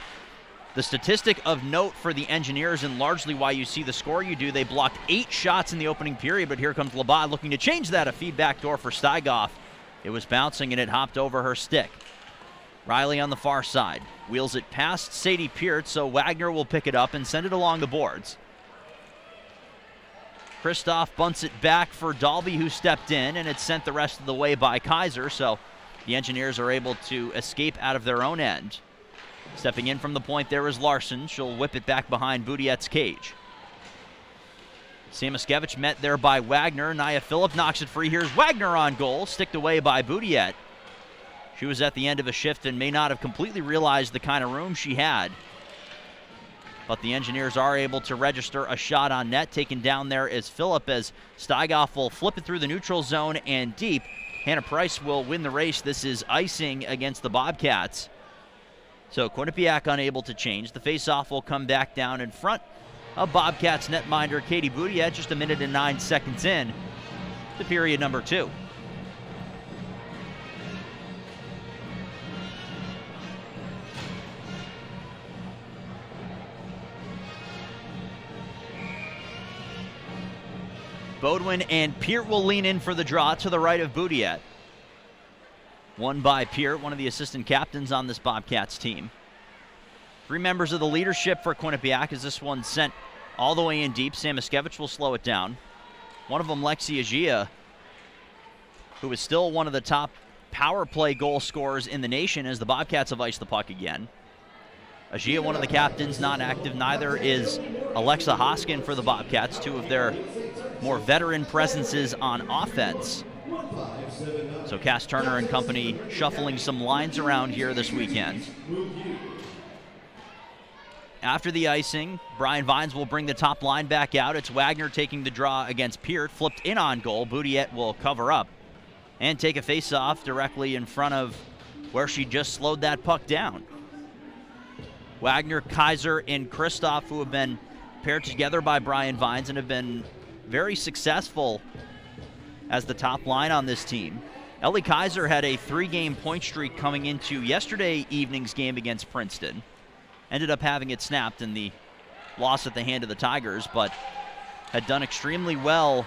The statistic of note for the Engineers, and largely why you see the score you do, they blocked 8 shots in the opening period, but here comes Labad looking to change that. A feedback door for Steigoff. It was bouncing and it hopped over her stick. Riley on the far side. Wheels it past Sadie Peart, so Wagner will pick it up and send it along the boards. Kristoff bunts it back for Dalby, who stepped in, and it's sent the rest of the way by Kaiser, so the Engineers are able to escape out of their own end. Stepping in from the point there is Larson. She'll whip it back behind Boudiette's cage. Samaskevich met there by Wagner. Nia Phillip knocks it free. Here's Wagner on goal, sticked away by Boudiette. She was at the end of a shift and may not have completely realized the kind of room she had. But the Engineers are able to register a shot on net. Taken down there is Phillip, as Steigoff will flip it through the neutral zone and deep. Hannah Price will win the race. This is icing against the Bobcats. So Quinnipiac unable to change. The faceoff will come back down in front of Bobcats netminder Katie Boudiette, just 1 minute and 9 seconds in to period number 2. Bodwin and Peart will lean in for the draw to the right of Boudiette. Won by Peart, one of the assistant captains on this Bobcats team. 3 members of the leadership for Quinnipiac as this one sent all the way in deep. Samaskevich will slow it down. One of them, Lexi Agia, who is still one of the top power play goal scorers in the nation, as the Bobcats have iced the puck again. Agia, one of the captains, not active. Neither is Alexa Hoskin for the Bobcats, 2 of their more veteran presences on offense. So Cass Turner and company shuffling some lines around here this weekend. After the icing, Brian Vines will bring the top line back out. It's Wagner taking the draw against Peart, flipped in on goal. Boudiette will cover up and take a face-off directly in front of where she just slowed that puck down. Wagner, Kaiser, and Kristoff, who have been paired together by Brian Vines and have been very successful as the top line on this team. Ellie Kaiser had a 3-game point streak coming into yesterday evening's game against Princeton. Ended up having it snapped in the loss at the hand of the Tigers, but had done extremely well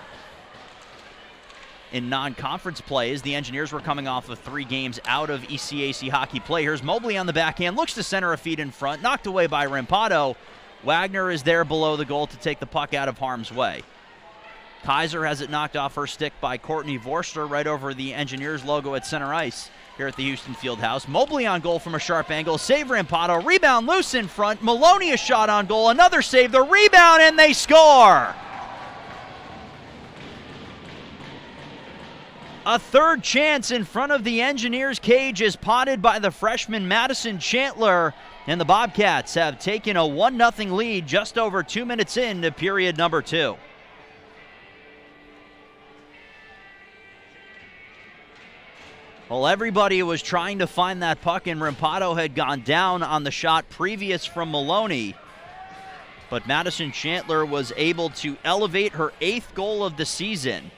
in non-conference plays. The Engineers were coming off of 3 games out of ECAC hockey play. Here's Mobley on the backhand, looks to center a feed in front, knocked away by Rampado. Wagner is there below the goal to take the puck out of harm's way. Kaiser has it knocked off her stick by Courtney Vorster right over the Engineers logo at center ice here at the Houston Fieldhouse. Mobley on goal from a sharp angle. Save Rampado. Rebound loose in front. Maloney a shot on goal. Another save. The rebound, and they score. A third chance in front of the Engineers' cage is potted by the freshman Madison Chantler, and the Bobcats have taken a 1-0 lead just over 2 minutes into period number 2. Well, everybody was trying to find that puck, and Rampado had gone down on the shot previous from Maloney. But Madison Chantler was able to elevate her 8th goal of the season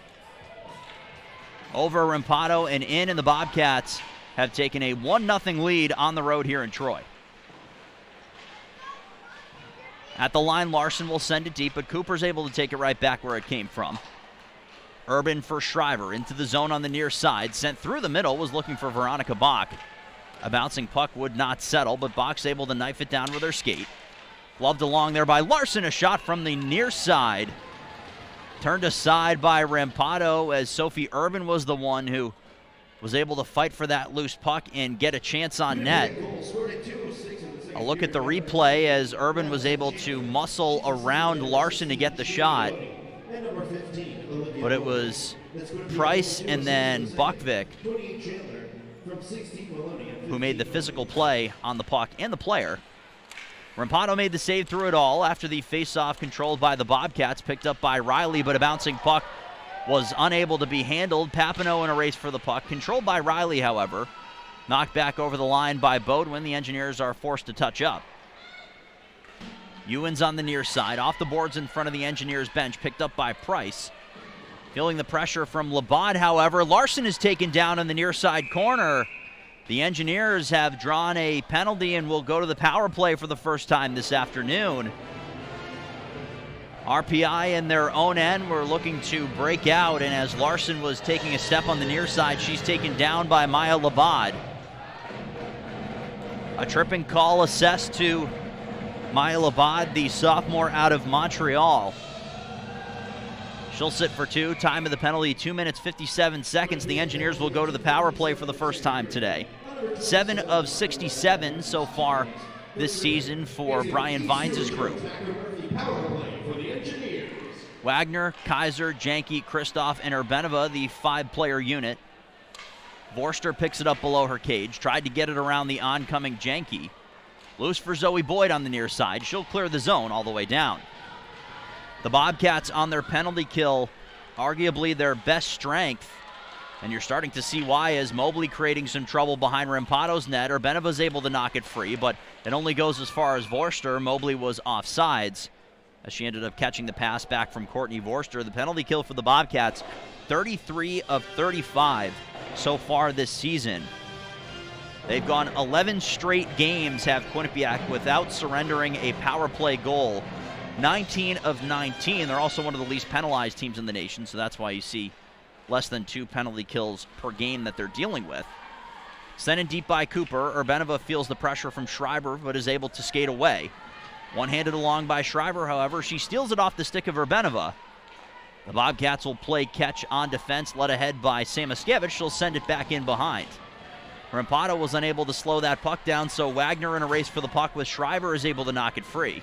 over Rampado and in, and the Bobcats have taken a 1-0 lead on the road here in Troy. At the line, Larson will send it deep, but Cooper's able to take it right back where it came from. Urban for Shriver, into the zone on the near side, sent through the middle, was looking for Veronica Bach. A bouncing puck would not settle, but Bach's able to knife it down with her skate. Gloved along there by Larson, a shot from the near side. Turned aside by Rampado, as Sophie Urban was the one who was able to fight for that loose puck and get a chance on net. A look at the replay as Urban was able to muscle around Larson to get the shot. But it was Price and then Buckvik who made the physical play on the puck and the player. Rampado made the save through it all after the face-off controlled by the Bobcats, picked up by Riley, but a bouncing puck was unable to be handled. Papineau in a race for the puck, controlled by Riley, however. Knocked back over the line by Bodwin. The Engineers are forced to touch up. Ewan's on the near side, off the boards in front of the Engineers bench, picked up by Price. Feeling the pressure from Labad, however. Larson is taken down in the near side corner. The Engineers have drawn a penalty and will go to the power play for the first time this afternoon. RPI in their own end were looking to break out, and as Larson was taking a step on the near side, she's taken down by Maya Labad. A tripping call assessed to Maya Labad, the sophomore out of Montreal. She'll sit for 2. Time of the penalty, 2 minutes, 57 seconds. The Engineers will go to the power play for the first time today. 7 of 67 so far this season for Brian Vines' group. Wagner, Kaiser, Janke, Kristoff, and Urbanova, the 5-player unit. Vorster picks it up below her cage, tried to get it around the oncoming Janke. Loose for Zoe Boyd on the near side. She'll clear the zone all the way down. The Bobcats on their penalty kill, arguably their best strength. And you're starting to see why, as Mobley creating some trouble behind Rampado's net. Urbanova's able to knock it free, but it only goes as far as Vorster. Mobley was offsides, as she ended up catching the pass back from Courtney Vorster. The penalty kill for the Bobcats, 33 of 35 so far this season. They've gone 11 straight games, have Quinnipiac, without surrendering a power play goal. 19 of 19. They're also one of the least penalized teams in the nation, so that's why you see less than 2 penalty kills per game that they're dealing with. Sent in deep by Cooper. Urbanova feels the pressure from Schreiber, but is able to skate away. One-handed along by Schreiber, however. She steals it off the stick of Urbanova. The Bobcats will play catch on defense, led ahead by Samaskevich. She'll send it back in behind. Rampado was unable to slow that puck down, so Wagner, in a race for the puck with Schreiber, is able to knock it free.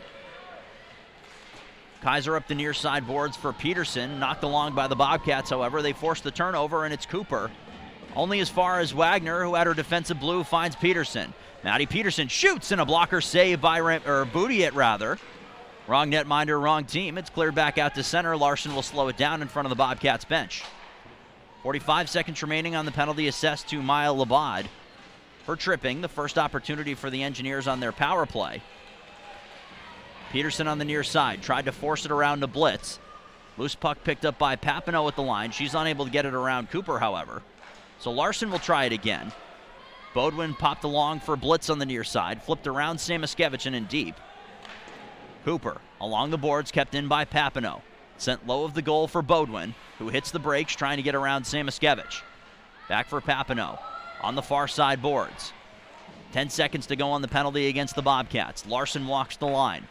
Kaiser up the near side boards for Peterson. Knocked along by the Bobcats, however. They force the turnover, and it's Cooper. Only as far as Wagner, who had her defensive blue, finds Peterson. Maddie Peterson shoots, and a blocker save by Boudiet, rather. Wrong netminder, wrong team. It's cleared back out to center. Larson will slow it down in front of the Bobcats bench. 45 seconds remaining on the penalty assessed to Maya Labad. Her tripping, the first opportunity for the Engineers on their power play. Peterson on the near side, tried to force it around to Blitz. Loose puck picked up by Papineau at the line. She's unable to get it around Cooper, however. So Larson will try it again. Bodwin popped along for Blitz on the near side, flipped around Samaskevich and in deep. Cooper along the boards, kept in by Papineau. Sent low of the goal for Bodwin, who hits the brakes trying to get around Samaskevich. Back for Papineau on the far side boards. 10 seconds to go on the penalty against the Bobcats. Larson walks the line.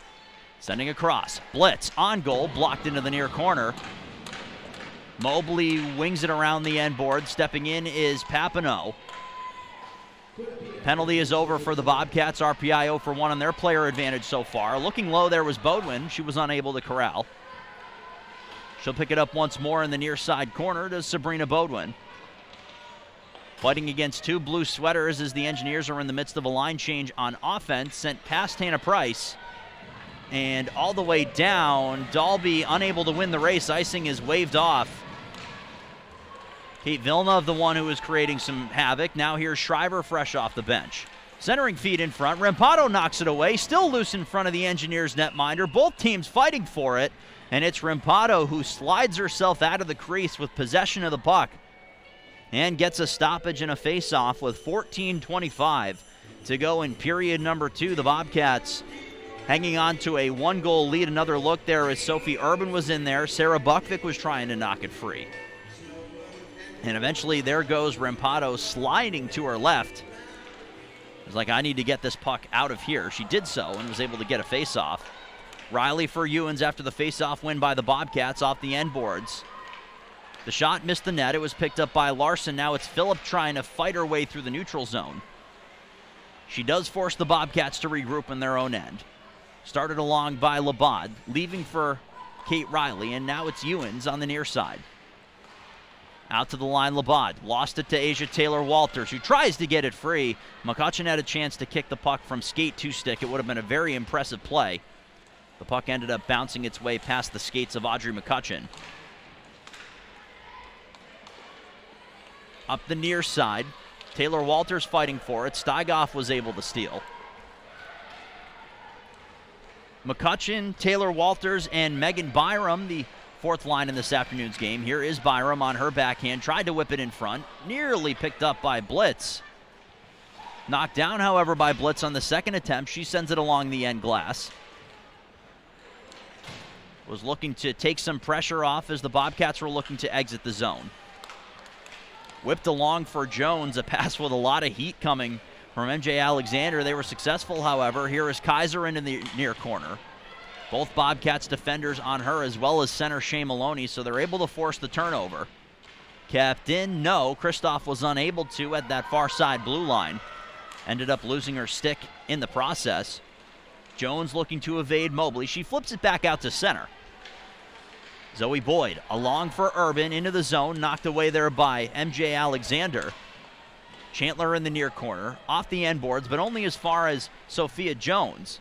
Sending across. Blitz on goal, blocked into the near corner. Mobley wings it around the end board. Stepping in is Papineau. Penalty is over for the Bobcats. RPI 0 for 1 on their player advantage so far. Looking low there was Bodwin. She was unable to corral. She'll pick it up once more in the near side corner to Sabrina Bodwin. Fighting against 2 blue sweaters as the Engineers are in the midst of a line change on offense. Sent past Hannah Price. And all the way down, Dalby unable to win the race. Icing is waved off. Kate Villeneuve, the one who was creating some havoc. Now here's Schreiber fresh off the bench. Centering feed in front. Rampado knocks it away. Still loose in front of the Engineers netminder. Both teams fighting for it. And it's Rampado who slides herself out of the crease with possession of the puck. And gets a stoppage and a face-off with 14:25 to go in period number 2. The Bobcats hanging on to a 1-goal lead. Another look there as Sophie Urban was in there. Sarah Buckvick was trying to knock it free. And eventually there goes Rampado sliding to her left. It was like, I need to get this puck out of here. She did so and was able to get a face-off. Riley for Ewens after the face-off win by the Bobcats off the end boards. The shot missed the net. It was picked up by Larson. Now it's Phillip trying to fight her way through the neutral zone. She does force the Bobcats to regroup in their own end. Started along by Labad, leaving for Kate Riley, and now it's Ewens on the near side. Out to the line, Labad. Lost it to Asia Taylor-Walters, who tries to get it free. McCutcheon had a chance to kick the puck from skate to stick. It would have been a very impressive play. The puck ended up bouncing its way past the skates of Audrey McCutcheon. Up the near side, Taylor-Walters fighting for it. Steigoff was able to steal. McCutcheon, Taylor-Walters, and Megan Byram, the fourth line in this afternoon's game. Here is Byram on her backhand. Tried to whip it in front. Nearly picked up by Blitz. Knocked down, however, by Blitz on the second attempt. She sends it along the end glass. Was looking to take some pressure off as the Bobcats were looking to exit the zone. Whipped along for Jones, a pass with a lot of heat coming from MJ Alexander. They were successful, however. Here is Kaiser into the near corner. Both Bobcats defenders on her, as well as center Shea Maloney, so they're able to force the turnover. Kept in, no. Kristoff was unable to at that far side blue line. Ended up losing her stick in the process. Jones looking to evade Mobley. She flips it back out to center. Zoe Boyd along for Urban into the zone, knocked away there by MJ Alexander. Chandler in the near corner, off the end boards, but only as far as Sophia Jones.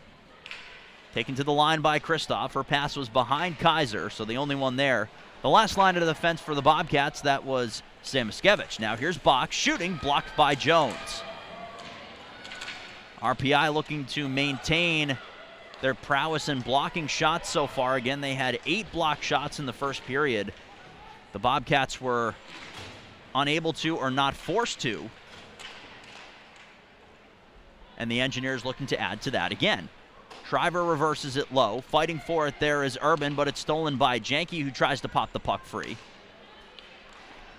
Taken to the line by Kristoff. Her pass was behind Kaiser, so the only one there. The last line of the defense for the Bobcats, that was Samaskevich. Now here's Bach shooting, blocked by Jones. RPI looking to maintain their prowess in blocking shots so far. Again, they had 8 block shots in the first period. The Bobcats were unable to or not forced to. And the Engineers looking to add to that again. Shriver reverses it low. Fighting for it there is Urban, but it's stolen by Janke, who tries to pop the puck free.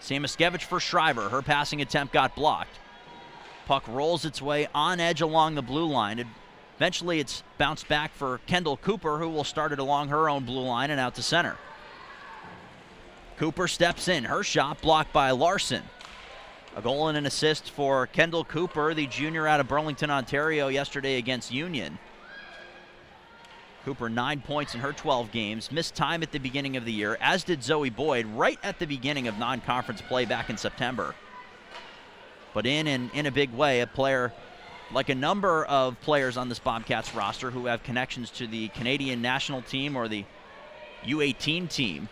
Samaskevich for Shriver. Her passing attempt got blocked. Puck rolls its way on edge along the blue line. Eventually it's bounced back for Kendall Cooper, who will start it along her own blue line and out to center. Cooper steps in. Her shot blocked by Larson. A goal and an assist for Kendall Cooper, the junior out of Burlington, Ontario, yesterday against Union. Cooper 9 points in her 12 games. Missed time at the beginning of the year, as did Zoe Boyd right at the beginning of non-conference play back in September. But in a big way, a player like a number of players on this Bobcats roster who have connections to the Canadian national team or the U18 team.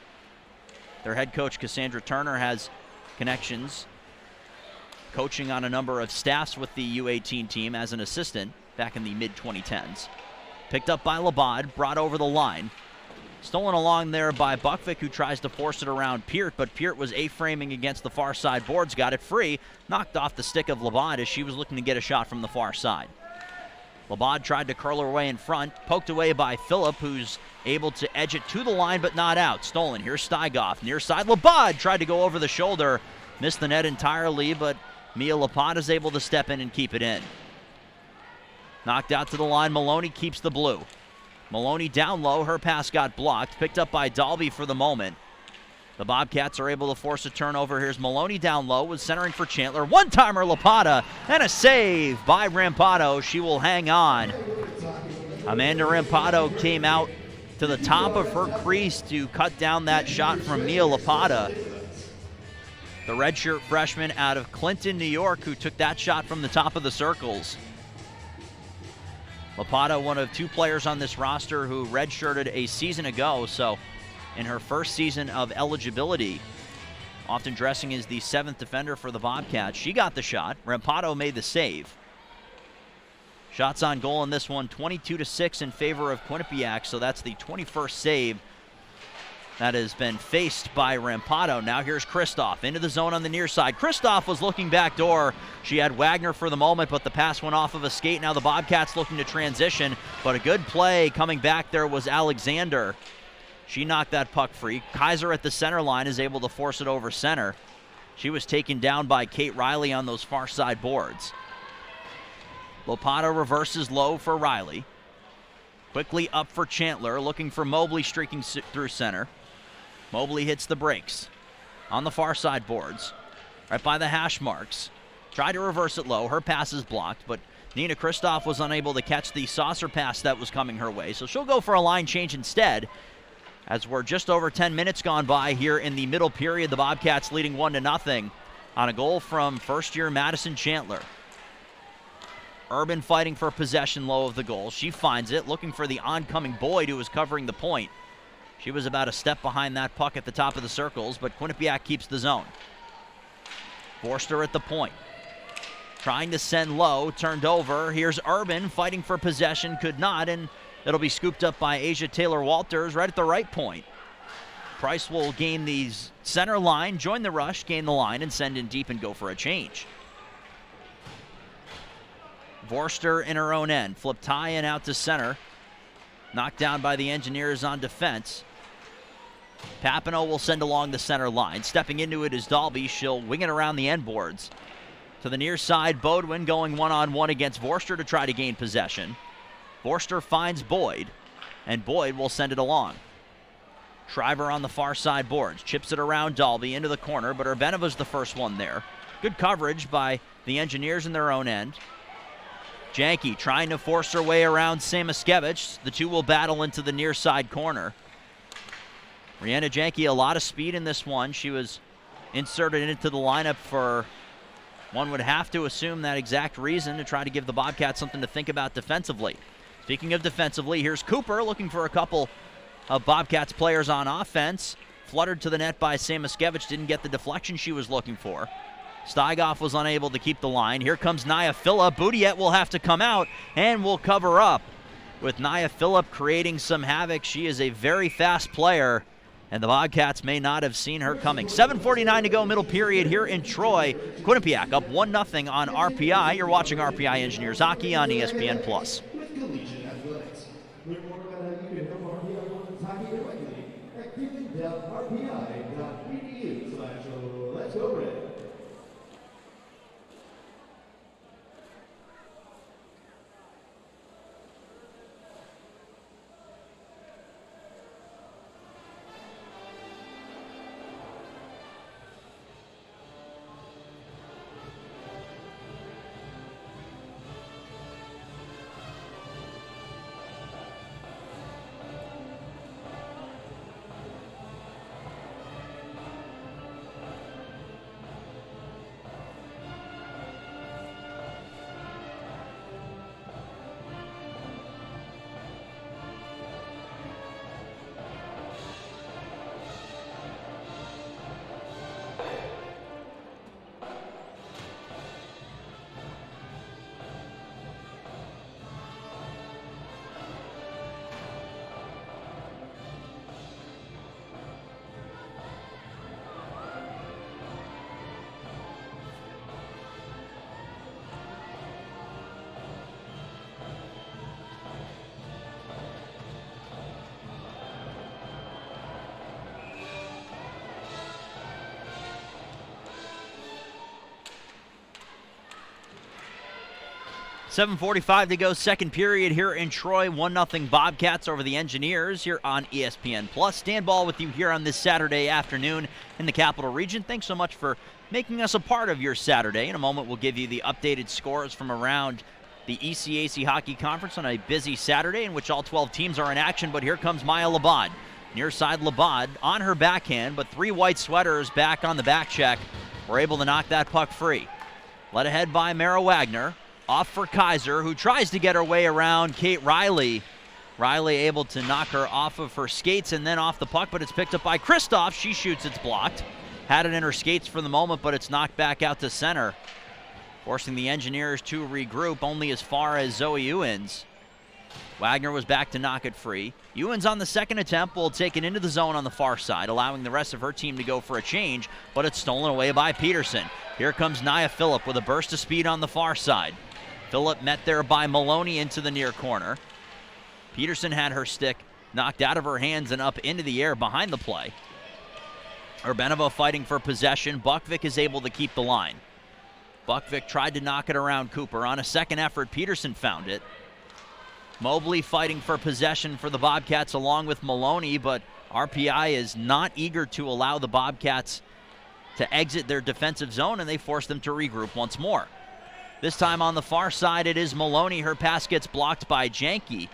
Their head coach, Cassandra Turner, has connections coaching on a number of staffs with the U18 team as an assistant back in the mid-2010s. Picked up by Labad, brought over the line. Stolen along there by Buckvick, who tries to force it around Peart, but Peart was A-framing against the far side boards, got it free, knocked off the stick of Labad as she was looking to get a shot from the far side. Labad tried to curl her way in front, poked away by Phillip, who's able to edge it to the line but not out. Stolen. Here's Steigoff. Near side, Labad tried to go over the shoulder, missed the net entirely, but Mia Lapad is able to step in and keep it in. Knocked out to the line. Maloney keeps the blue. Maloney down low. Her pass got blocked. Picked up by Dalby for the moment. The Bobcats are able to force a turnover. Here's Maloney down low with centering for Chandler. One-timer Lapata and a save by Rampado. She will hang on. Amanda Rampado came out to the top of her crease to cut down that shot from Mia Lapata. The redshirt freshman out of Clinton, New York, who took that shot from the top of the circles. Lapata, one of 2 players on this roster who redshirted a season ago, so in her first season of eligibility, often dressing as the 7th defender for the Bobcats. She got the shot. Rampado made the save. Shots on goal in this one, 22-6 in favor of Quinnipiac, so that's the 21st save that has been faced by Rampado. Now here's Kristoff into the zone on the near side. Kristoff was looking back door. She had Wagner for the moment, but the pass went off of a skate. Now the Bobcats looking to transition, but a good play coming back there was Alexander. She knocked that puck free. Kaiser at the center line is able to force it over center. She was taken down by Kate Riley on those far side boards. Lopata reverses low for Riley. Quickly up for Chandler, looking for Mobley streaking through center. Mobley hits the brakes on the far side boards, right by the hash marks. Tried to reverse it low. Her pass is blocked, but Nina Kristoff was unable to catch the saucer pass that was coming her way, so she'll go for a line change instead. As we're just over 10 minutes gone by here in the middle period, the Bobcats leading 1-0 on a goal from first-year Madison Chandler. Urban fighting for possession low of the goal. She finds it, looking for the oncoming Boyd, who was covering the point. She was about a step behind that puck at the top of the circles, but Quinnipiac keeps the zone. Forster at the point. Trying to send low, turned over. Here's Urban fighting for possession, could not, and it'll be scooped up by Asia Taylor-Walters right at the right point. Price will gain the center line, join the rush, gain the line, and send in deep and go for a change. Vorster in her own end, flipped high and out to center. Knocked down by the Engineers on defense. Papineau will send along the center line. Stepping into it is Dalby. She'll wing it around the end boards. To the near side, Bodwin going one-on-one against Vorster to try to gain possession. Vorster finds Boyd, and Boyd will send it along. Shriver on the far side boards, chips it around Dalby into the corner, but Urbanova's the first one there. Good coverage by the Engineers in their own end. Janke trying to force her way around Samaskevich. The two will battle into the near side corner. Rihanna Janke, a lot of speed in this one. She was inserted into the lineup for, one would have to assume, that exact reason, to try to give the Bobcats something to think about defensively. Speaking of defensively, here's Cooper looking for a couple of Bobcats players on offense. Fluttered to the net by Samaskevich, didn't get the deflection she was looking for. Steigoff was unable to keep the line. Here comes Nia Phillip. Boudiette will have to come out and will cover up. With Nia Phillip creating some havoc, she is a very fast player, and the Bobcats may not have seen her coming. 7:49 to go, middle period here in Troy. Quinnipiac up 1-0 on RPI. You're watching RPI Engineers Hockey on ESPN+. With collegiate athletics. Learn more about how you can help RPI women's hockey directly at quinnipiac.rpi.edu/Let's Go Red. .7:45 to go, second period here in Troy. 1-0 Bobcats over the Engineers here on ESPN+. Stan Ball with you here on this Saturday afternoon in the Capital Region. Thanks so much for making us a part of your Saturday. In a moment, we'll give you the updated scores from around the ECAC Hockey Conference on a busy Saturday in which all 12 teams are in action. But here comes Maya Labad. Near side Labad on her backhand, but three white sweaters back on the back check were able to knock that puck free. Led ahead by Mara Wagner. Off for Kaiser, who tries to get her way around Kate Riley. Riley able to knock her off of her skates and then off the puck, but it's picked up by Kristoff. She shoots, it's blocked. Had it in her skates for the moment, but it's knocked back out to center, forcing the Engineers to regroup only as far as Zoe Ewens. Wagner was back to knock it free. Ewens on the second attempt will take it into the zone on the far side, allowing the rest of her team to go for a change, but it's stolen away by Peterson. Here comes Nia Phillip with a burst of speed on the far side. Phillip met there by Maloney into the near corner. Peterson had her stick knocked out of her hands and up into the air behind the play. Urbanova fighting for possession. Buckvik is able to keep the line. Buckvik tried to knock it around Cooper. On a second effort, Peterson found it. Mobley fighting for possession for the Bobcats along with Maloney, but RPI is not eager to allow the Bobcats to exit their defensive zone, and they force them to regroup once more. This time on the far side, it is Maloney. Her pass gets blocked by Janke.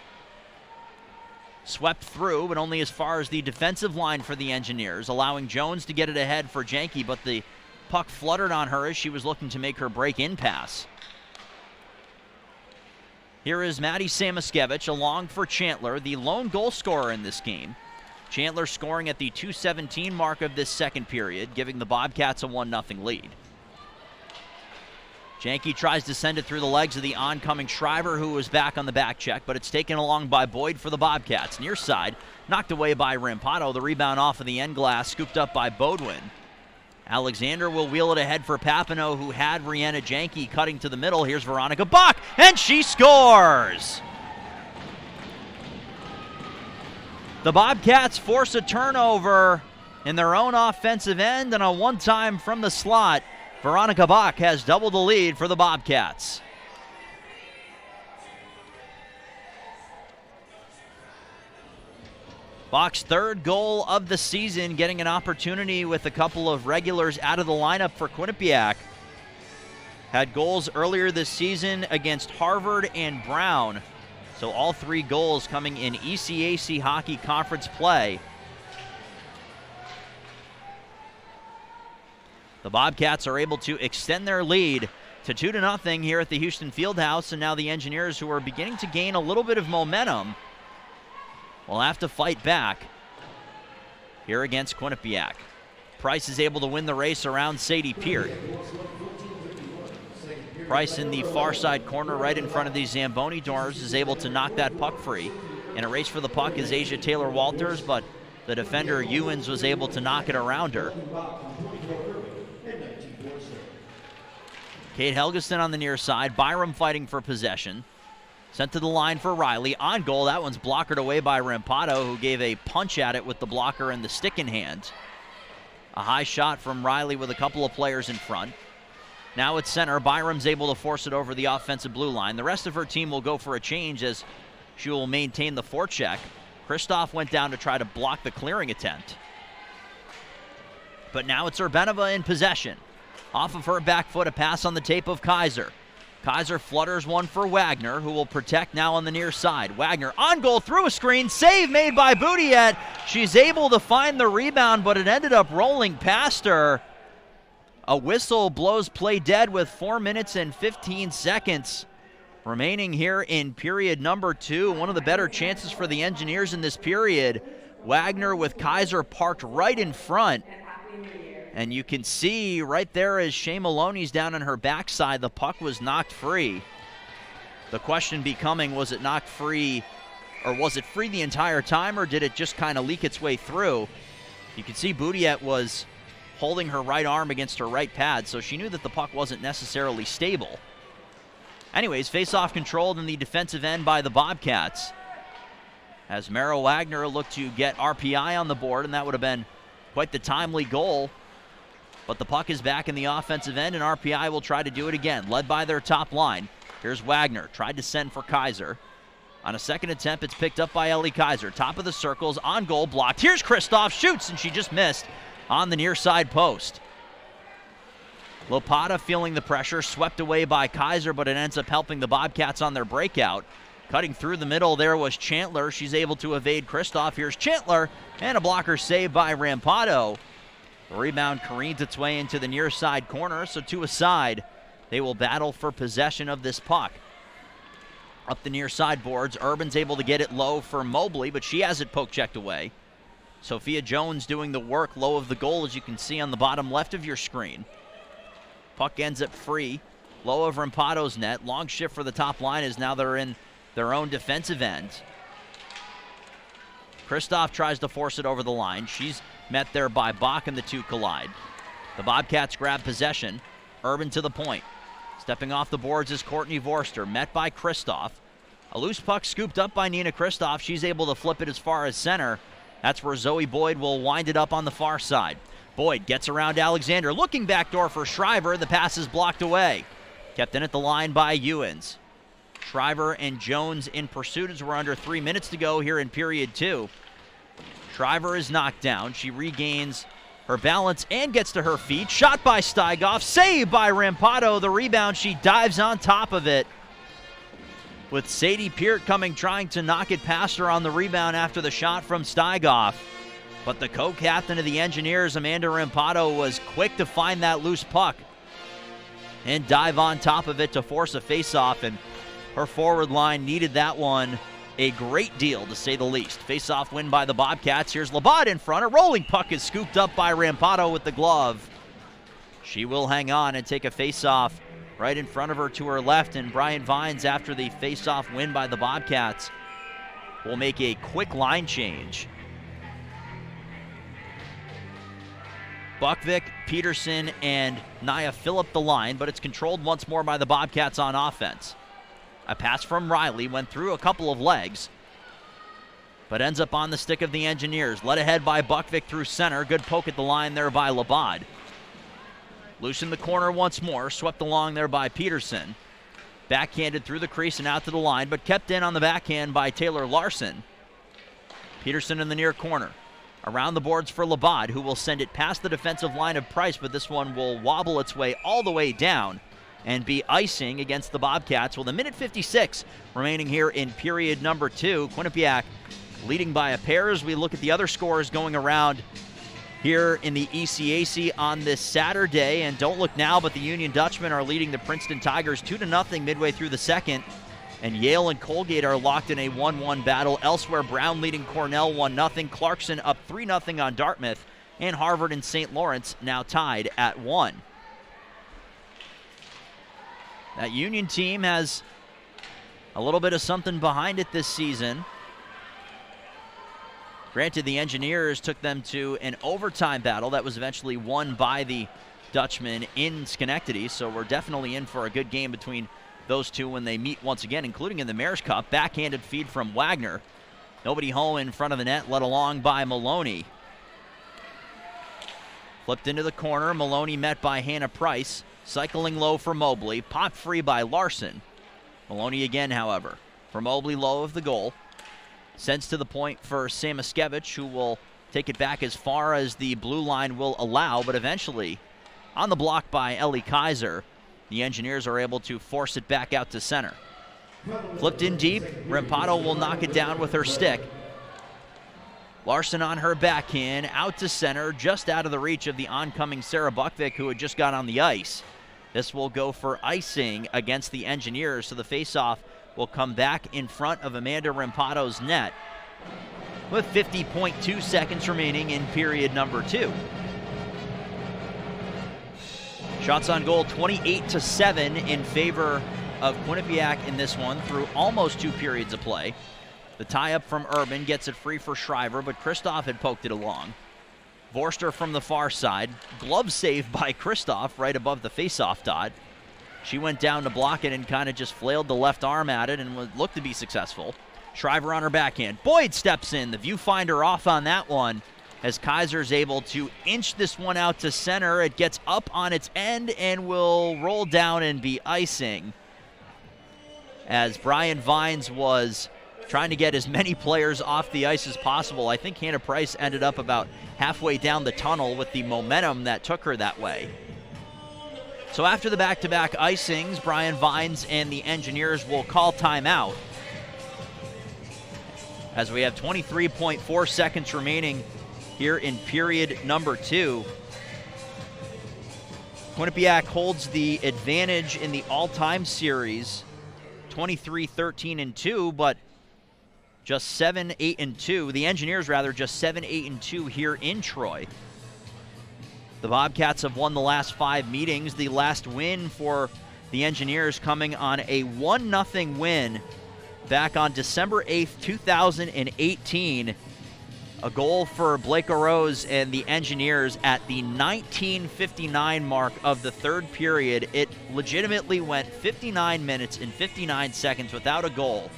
Swept through, but only as far as the defensive line for the Engineers, allowing Jones to get it ahead for Janke, but the puck fluttered on her as she was looking to make her break-in pass. Here is Maddie Samaskevich along for Chandler, the lone goal scorer in this game. Chandler scoring at the .217 mark of this second period, giving the Bobcats a 1-0 lead. Janke tries to send it through the legs of the oncoming Shriver, who was back on the back check, but it's taken along by Boyd for the Bobcats. Near side, knocked away by Rampado. The rebound off of the end glass, scooped up by Bodwin. Alexander will wheel it ahead for Papineau, who had Rihanna Janke cutting to the middle. Here's Veronica Bach, and she scores! The Bobcats force a turnover in their own offensive end, and a one-time from the slot. Veronica Bach has doubled the lead for the Bobcats. Bach's third goal of the season, getting an opportunity with a couple of regulars out of the lineup for Quinnipiac. Had goals earlier this season against Harvard and Brown. So all 3 goals coming in ECAC Hockey Conference play. The Bobcats are able to extend their lead to 2-0 here at the Houston Fieldhouse, and now the Engineers, who are beginning to gain a little bit of momentum, will have to fight back here against Quinnipiac. Price is able to win the race around Sadie Peart. Price in the far side corner right in front of the Zamboni doors is able to knock that puck free. In a race for the puck is Asia Taylor-Walters, but the defender Ewens was able to knock it around her. Kate Helgeston on the near side. Byram fighting for possession. Sent to the line for Riley. On goal, that one's blockered away by Rampado, who gave a punch at it with the blocker and the stick in hand. A high shot from Riley with a couple of players in front. Now at center, Byram's able to force it over the offensive blue line. The rest of her team will go for a change as she will maintain the forecheck. Kristoff went down to try to block the clearing attempt. But now it's Urbanova in possession. Off of her back foot, a pass on the tape of Kaiser. Kaiser flutters one for Wagner, who will protect now on the near side. Wagner on goal through a screen. Save made by Boudiette. She's able to find the rebound, but it ended up rolling past her. A whistle blows play dead with 4 minutes and 15 seconds remaining here in period number 2. One of the better chances for the Engineers in this period. Wagner with Kaiser parked right in front. And you can see right there as Shea Maloney's down on her backside, the puck was knocked free. The question becoming, was it knocked free, or was it free the entire time, or did it just kind of leak its way through? You can see Boudiette was holding her right arm against her right pad, so she knew that the puck wasn't necessarily stable. Anyways, face-off controlled in the defensive end by the Bobcats, as Mara Wagner looked to get RPI on the board, and that would have been quite the timely goal. But the puck is back in the offensive end, and RPI will try to do it again, led by their top line. Here's Wagner, tried to send for Kaiser. On a second attempt, it's picked up by Ellie Kaiser. Top of the circles, on goal, blocked. Here's Kristoff, shoots, and she just missed on the near side post. Lopata feeling the pressure, swept away by Kaiser, but it ends up helping the Bobcats on their breakout. Cutting through the middle there was Chandler. She's able to evade Kristoff. Here's Chandler, and a blocker saved by Rampado. The rebound careens its way into the near side corner, so to a side, they will battle for possession of this puck. Up the near side boards, Urban's able to get it low for Mobley, but she has it poke-checked away. Sophia Jones doing the work low of the goal, as you can see on the bottom left of your screen. Puck ends up free, low of Rampado's net. Long shift for the top line as now they're in their own defensive end. Kristoff tries to force it over the line. She's met there by Bach, and the two collide. The Bobcats grab possession. Urban to the point. Stepping off the boards is Courtney Vorster, met by Kristoff. A loose puck scooped up by Nina Kristoff. She's able to flip it as far as center. That's where Zoe Boyd will wind it up on the far side. Boyd gets around Alexander, looking backdoor for Shriver. The pass is blocked away. Kept in at the line by Ewens. Shriver and Jones in pursuit as we're under 3 minutes to go here in period 2. Shriver is knocked down. She regains her balance and gets to her feet. Shot by Steigoff, saved by Rampado. The rebound, she dives on top of it. With Sadie Peart coming, trying to knock it past her on the rebound after the shot from Steigoff. But the co-captain of the Engineers, Amanda Rampado, was quick to find that loose puck and dive on top of it to force a face-off, and her forward line needed that one a great deal, to say the least. Face-off win by the Bobcats. Here's Labat in front. A rolling puck is scooped up by Rampado with the glove. She will hang on and take a face-off right in front of her to her left, and Brian Vines, after the face-off win by the Bobcats, will make a quick line change. Buckvick, Peterson, and Nia fill up the line, but it's controlled once more by the Bobcats on offense. A pass from Riley went through a couple of legs, but ends up on the stick of the Engineers. Led ahead by Buckvick through center. Good poke at the line there by Labad. Loose in the corner once more, swept along there by Peterson. Backhanded through the crease and out to the line, but kept in on the backhand by Taylor Larson. Peterson in the near corner. Around the boards for Labad, who will send it past the defensive line of Price, but this one will wobble its way all the way down and be icing against the Bobcats with 1:56 remaining here in period number 2. Quinnipiac leading by a pair as we look at the other scores going around here in the ECAC on this Saturday. And don't look now, but the Union Dutchmen are leading the Princeton Tigers 2-0 midway through the second. And Yale and Colgate are locked in a 1-1 battle. Elsewhere, Brown leading Cornell 1-0. Clarkson up 3-0 on Dartmouth. And Harvard and St. Lawrence now tied at 1. That Union team has a little bit of something behind it this season. Granted, the Engineers took them to an overtime battle that was eventually won by the Dutchmen in Schenectady, so we're definitely in for a good game between those two when they meet once again, including in the Mayor's Cup. Backhanded feed from Wagner. Nobody home in front of the net, led along by Maloney. Flipped into the corner. Maloney met by Hannah Price. Cycling low for Mobley. Popped free by Larson. Maloney again, however, for Mobley low of the goal. Sends to the point for Samaskevich, who will take it back as far as the blue line will allow, but eventually on the block by Ellie Kaiser, the Engineers are able to force it back out to center. Flipped in deep. Rampado will knock it down with her stick. Larson on her backhand, out to center, just out of the reach of the oncoming Sarah Buckvick, who had just got on the ice. This will go for icing against the Engineers, so the faceoff will come back in front of Amanda Rampado's net with 50.2 seconds remaining in period number 2. Shots on goal 28-7 in favor of Quinnipiac in this one through almost 2 periods of play. The tie-up from Urban gets it free for Shriver, but Kristoff had poked it along. Vorster from the far side. Glove save by Kristoff right above the face-off dot. She went down to block it and kind of just flailed the left arm at it and looked to be successful. Shriver on her backhand. Boyd steps in. The viewfinder off on that one as Kaiser's able to inch this one out to center. It gets up on its end and will roll down and be icing, as Brian Vines was trying to get as many players off the ice as possible. I think Hannah Price ended up about halfway down the tunnel with the momentum that took her that way. So after the back-to-back icings, Brian Vines and the Engineers will call timeout, as we have 23.4 seconds remaining here in period number 2. Quinnipiac holds the advantage in the all-time series, 23-13-2, but just 7-8-2. The Engineers, rather, just 7-8-2 here in Troy. The Bobcats have won the last 5 meetings. The last win for the Engineers coming on a 1-0 win back on December 8th, 2018. A goal for Blake Rose and the Engineers at the 19:59 mark of the third period. It legitimately went 59 minutes and 59 seconds without a goal.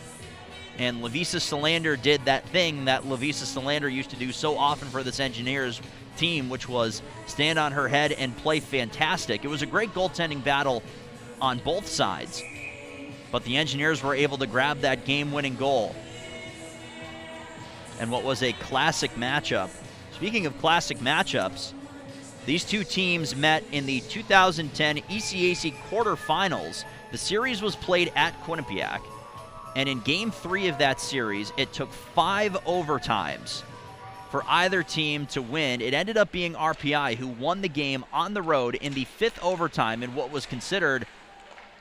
And Lavisa Solander did that thing that Lavisa Solander used to do so often for this Engineers team, which was stand on her head and play fantastic. It was a great goaltending battle on both sides, but the Engineers were able to grab that game-winning goal. And what was a classic matchup. Speaking of classic matchups, these two teams met in the 2010 ECAC quarterfinals. The series was played at Quinnipiac, and in Game 3 of that series, it took 5 overtimes for either team to win. It ended up being RPI who won the game on the road in the 5th overtime in what was considered,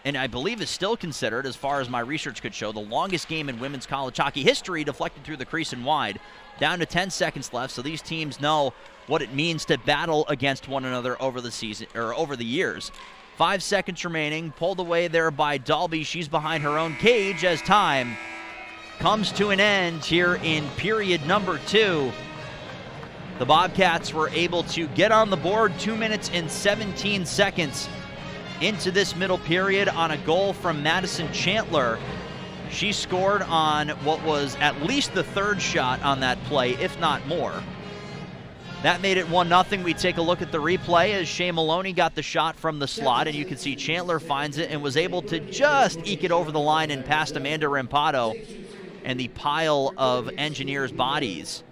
and I believe is still considered, as far as my research could show, the longest game in women's college hockey history, deflected through the crease and wide. Down to 10 seconds left, so these teams know what it means to battle against one another over the season, or over the years. 5 seconds remaining, pulled away there by Dalby. She's behind her own cage as time comes to an end here in period number 2. The Bobcats were able to get on the board 2 minutes and 17 seconds into this middle period on a goal from Madison Chandler. She scored on what was at least the third shot on that play, if not more. That made it 1-0. We take a look at the replay as Shea Maloney got the shot from the slot, and you can see Chandler finds it and was able to just eke it over the line and past Amanda Rampado and the pile of Engineers bodies.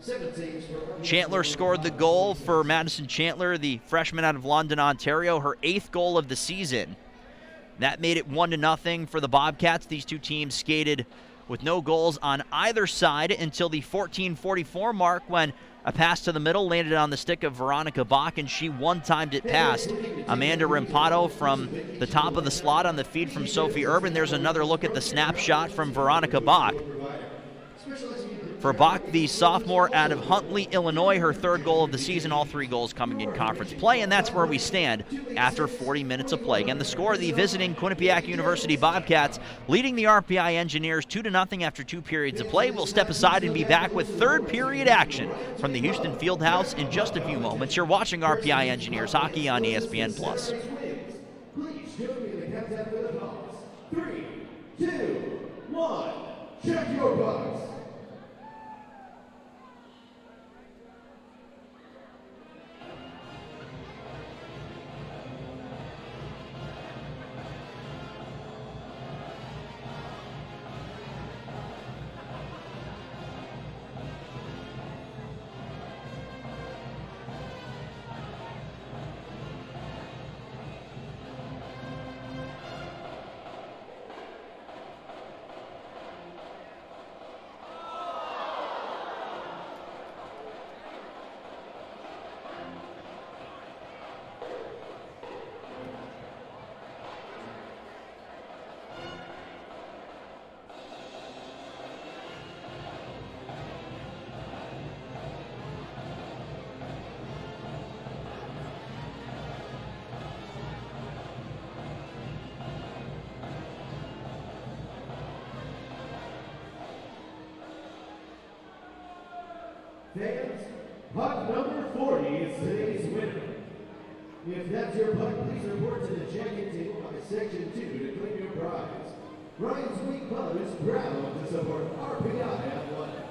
Chandler scored the goal for Madison Chandler, the freshman out of London, Ontario, her 8th goal of the season. That made it 1-0 for the Bobcats. These two teams skated with no goals on either side until the 14:44 mark when a pass to the middle landed on the stick of Veronica Bach, and she one-timed it past Amanda Rampado from the top of the slot on the feed from Sophie Urban. There's another look at the snapshot from Veronica Bach. For Bach, the sophomore out of Huntley, Illinois, her 3rd goal of the season, all 3 goals coming in conference play, and that's where we stand after 40 minutes of play. Again, the score, the visiting Quinnipiac University Bobcats leading the RPI Engineers 2-0 after 2 periods of play. We'll step aside and be back with 3rd period action from the Houston Fieldhouse in just a few moments. You're watching RPI Engineers hockey on ESPN+. Please join me in the countdown for the calls. 3, 2, 1, check your box. Fans, puck number 40 is today's winner. If that's your puck, please report to the check-in table by Section 2 to claim your prize. Ryan's Week Club is proud to support RPI Athletics.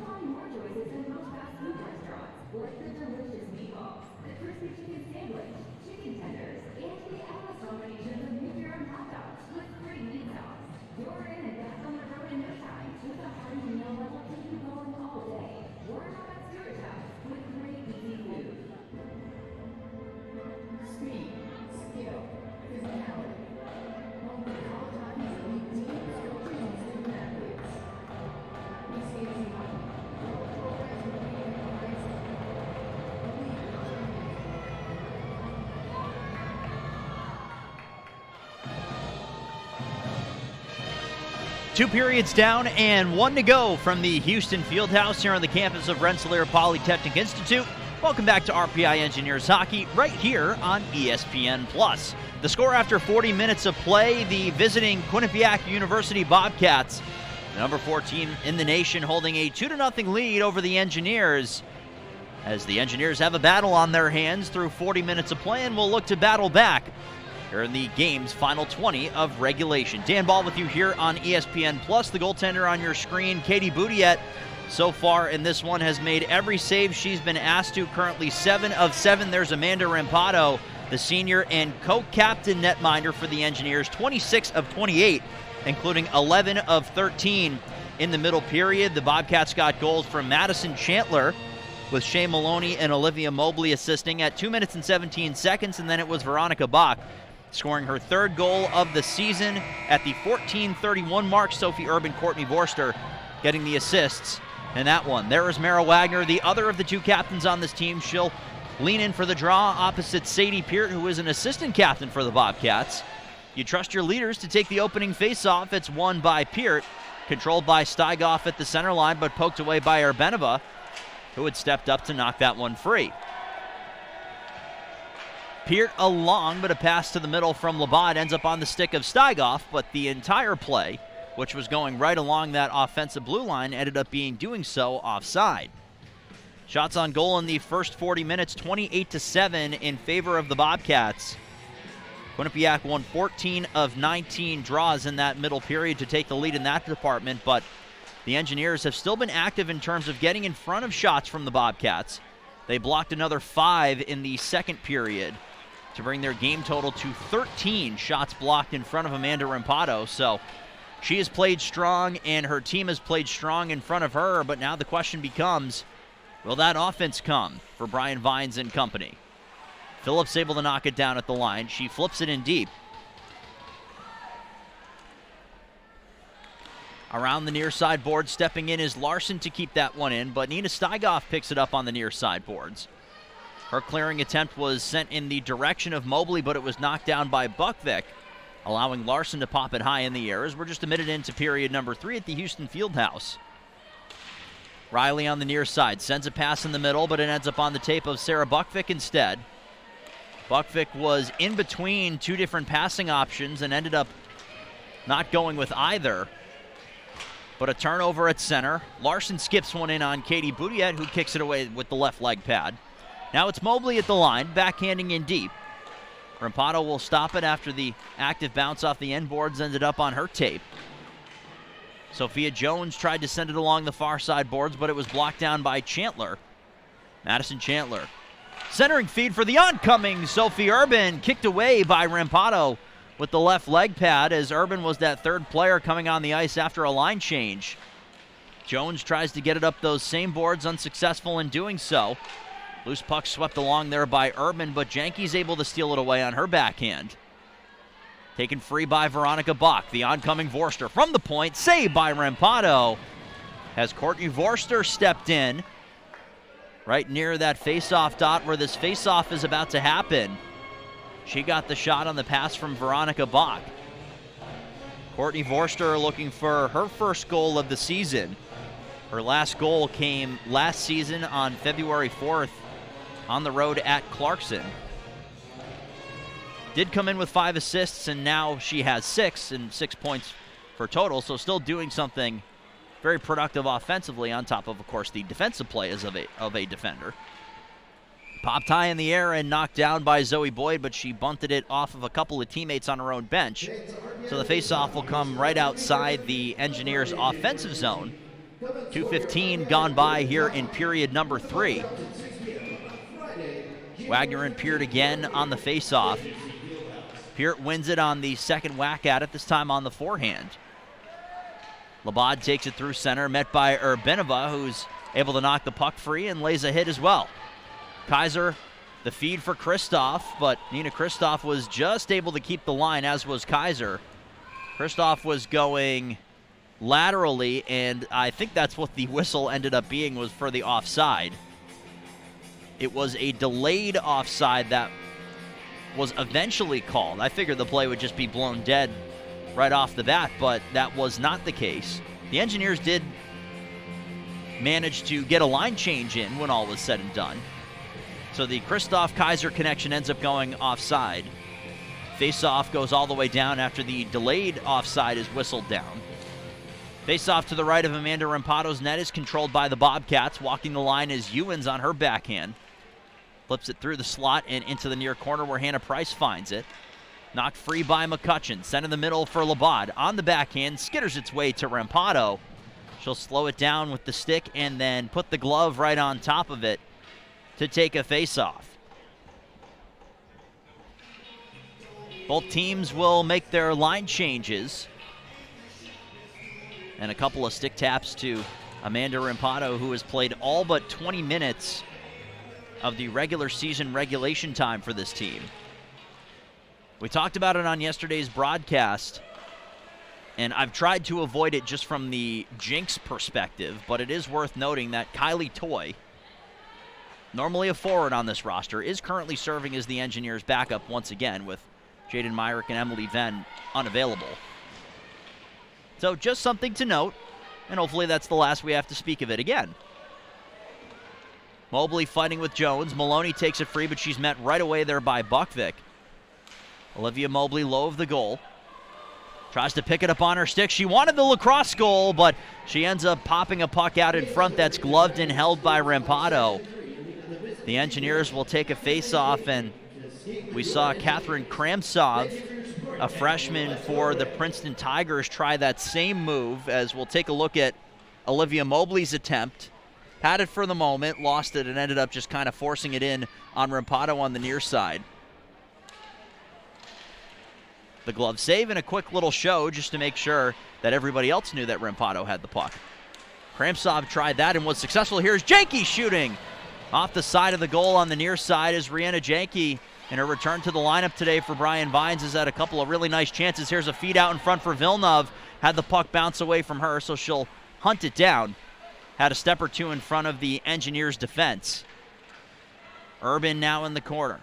find more choices than most fast food restaurants, like the delicious meatballs, the crispy chicken sandwich, chicken tenders, and the endless combinations of make your own hot dogs with free meat sauce. You're in and back on the road in no time with a hearty meal that will keep you going all day. Learn how at Stewart's House with great easy food. Speed, skill, physicality. Home to college hockey's elite teams, coaches, and student athletes. ECAC Hockey. All programs with leading prize. Two periods down and one to go from the Houston Fieldhouse here on the campus of Rensselaer Polytechnic Institute. Welcome back to RPI Engineers Hockey right here on ESPN+. The score after 40 minutes of play, the visiting Quinnipiac University Bobcats, the number 4 team in the nation, holding a 2-0 lead over the Engineers, as the Engineers have a battle on their hands through 40 minutes of play and will look to battle back here in the game's final 20 of regulation. Dan Ball with you here on ESPN+. The goaltender on your screen, Katie Boudiette, so far in this one has made every save she's been asked to, currently 7 of 7. There's Amanda Rampado, the senior and co-captain netminder for the Engineers, 26 of 28, including 11 of 13 in the middle period. The Bobcats got goals from Madison Chandler, with Shea Maloney and Olivia Mobley assisting at 2 minutes and 17 seconds, and then it was Veronica Bach scoring her third goal of the season at the 14:31 mark. Sophie Urban, Courtney Vorster getting the assists in that one. There is Mara Wagner, the other of the two captains on this team. She'll lean in for the draw opposite Sadie Peart, who is an assistant captain for the Bobcats. You trust your leaders to take the opening faceoff. It's won by Peart, controlled by Steigoff at the center line, but poked away by Urbanova, who had stepped up to knock that one free. Peart along, but a pass to the middle from Labatt ends up on the stick of Steigoff, but the entire play, which was going right along that offensive blue line, ended up doing so offside. Shots on goal in the first 40 minutes, 28-7 in favor of the Bobcats. Quinnipiac won 14 of 19 draws in that middle period to take the lead in that department, but the Engineers have still been active in terms of getting in front of shots from the Bobcats. They blocked another 5 in the second period to bring their game total to 13 shots blocked in front of Amanda Rampado. So she has played strong and her team has played strong in front of her, but now the question becomes, will that offense come for Brian Vines and company? Phillips able to knock it down at the line. She flips it in deep. Around the near side board, stepping in is Larson to keep that one in, but Nina Steigoff picks it up on the near side boards. Her clearing attempt was sent in the direction of Mobley, but it was knocked down by Buckvik, allowing Larson to pop it high in the air as we're just a minute into period number 3 at the Houston Fieldhouse. Riley on the near side sends a pass in the middle, but it ends up on the tape of Sarah Buckvik instead. Buckvik was in between two different passing options and ended up not going with either. But a turnover at center. Larson skips one in on Katie Boudiette, who kicks it away with the left leg pad. Now it's Mobley at the line, backhanding in deep. Rampado will stop it after the active bounce off the end boards ended up on her tape. Sophia Jones tried to send it along the far side boards, but it was blocked down by Chandler. Madison Chandler. Centering feed for the oncoming Sophie Urban, kicked away by Rampado with the left leg pad, as Urban was that third player coming on the ice after a line change. Jones tries to get it up those same boards, unsuccessful in doing so. Loose puck swept along there by Urban, but Janke's able to steal it away on her backhand. Taken free by Veronica Bach. The oncoming Vorster from the point, saved by Rampado. Has Courtney Vorster stepped in right near that face-off dot where this face-off is about to happen. She got the shot on the pass from Veronica Bach. Courtney Vorster looking for her first goal of the season. Her last goal came last season on February 4th on the road at Clarkson. Did come in with 5 assists, and now she has 6 and 6 points for total, so still doing something very productive offensively on top of course, the defensive play of a defender. Popped high in the air and knocked down by Zoe Boyd, but she bunted it off of a couple of teammates on her own bench. So the faceoff will come right outside the Engineers' offensive zone 2:15 gone by here in period number 3. Wagner and Peart again on the face-off. Peart wins it on the second whack at it, this time on the forehand. Labad takes it through center, met by Urbanova, who's able to knock the puck free and lays a hit as well. Kaiser, the feed for Kristoff, but Nina Kristoff was just able to keep the line, as was Kaiser. Kristoff was going laterally, and I think that's what the whistle ended up being, was for the offside. It was a delayed offside that was eventually called. I figured the play would just be blown dead right off the bat, but that was not the case. The Engineers did manage to get a line change in when all was said and done. So the Kristoff-Kaiser connection ends up going offside. Face-off goes all the way down after the delayed offside is whistled down. Face-off to the right of Amanda Rampado's net is controlled by the Bobcats. Walking the line is Ewens on her backhand. Flips it through the slot and into the near corner where Hannah Price finds it. Knocked free by McCutcheon. Sent in the middle for Labad. On the backhand, skitters its way to Rampado. She'll slow it down with the stick and then put the glove right on top of it to take a face-off. Both teams will make their line changes. And a couple of stick taps to Amanda Rampado, who has played all but 20 minutes of the regular season regulation time for this team. We talked about it on yesterday's broadcast, and I've tried to avoid it just from the jinx perspective, but it is worth noting that Kylie Toy, normally a forward on this roster, is currently serving as the Engineers' backup once again, with Jaden Myrick and Emily Venn unavailable. So just something to note, and hopefully that's the last we have to speak of it again. Mobley fighting with Jones. Maloney takes it free, but she's met right away there by Buckvik. Olivia Mobley low of the goal. Tries to pick it up on her stick. She wanted the lacrosse goal, but she ends up popping a puck out in front that's gloved and held by Rampado. The Engineers will take a face-off, and we saw Catherine Kramsov, a freshman for the Princeton Tigers, try that same move, as we'll take a look at Olivia Mobley's attempt. Had it for the moment, lost it, and ended up just kind of forcing it in on Rampado on the near side. The glove save and a quick little show just to make sure that everybody else knew that Rampado had the puck. Kramsov tried that and was successful. Here's Janke shooting off the side of the goal on the near side, as Rihanna Janke, in her return to the lineup today for Brian Vines, has had a couple of really nice chances. Here's a feed out in front for Villeneuve. Had the puck bounce away from her, so she'll hunt it down. Had a step or two in front of the Engineers' defense. Urban now in the corner,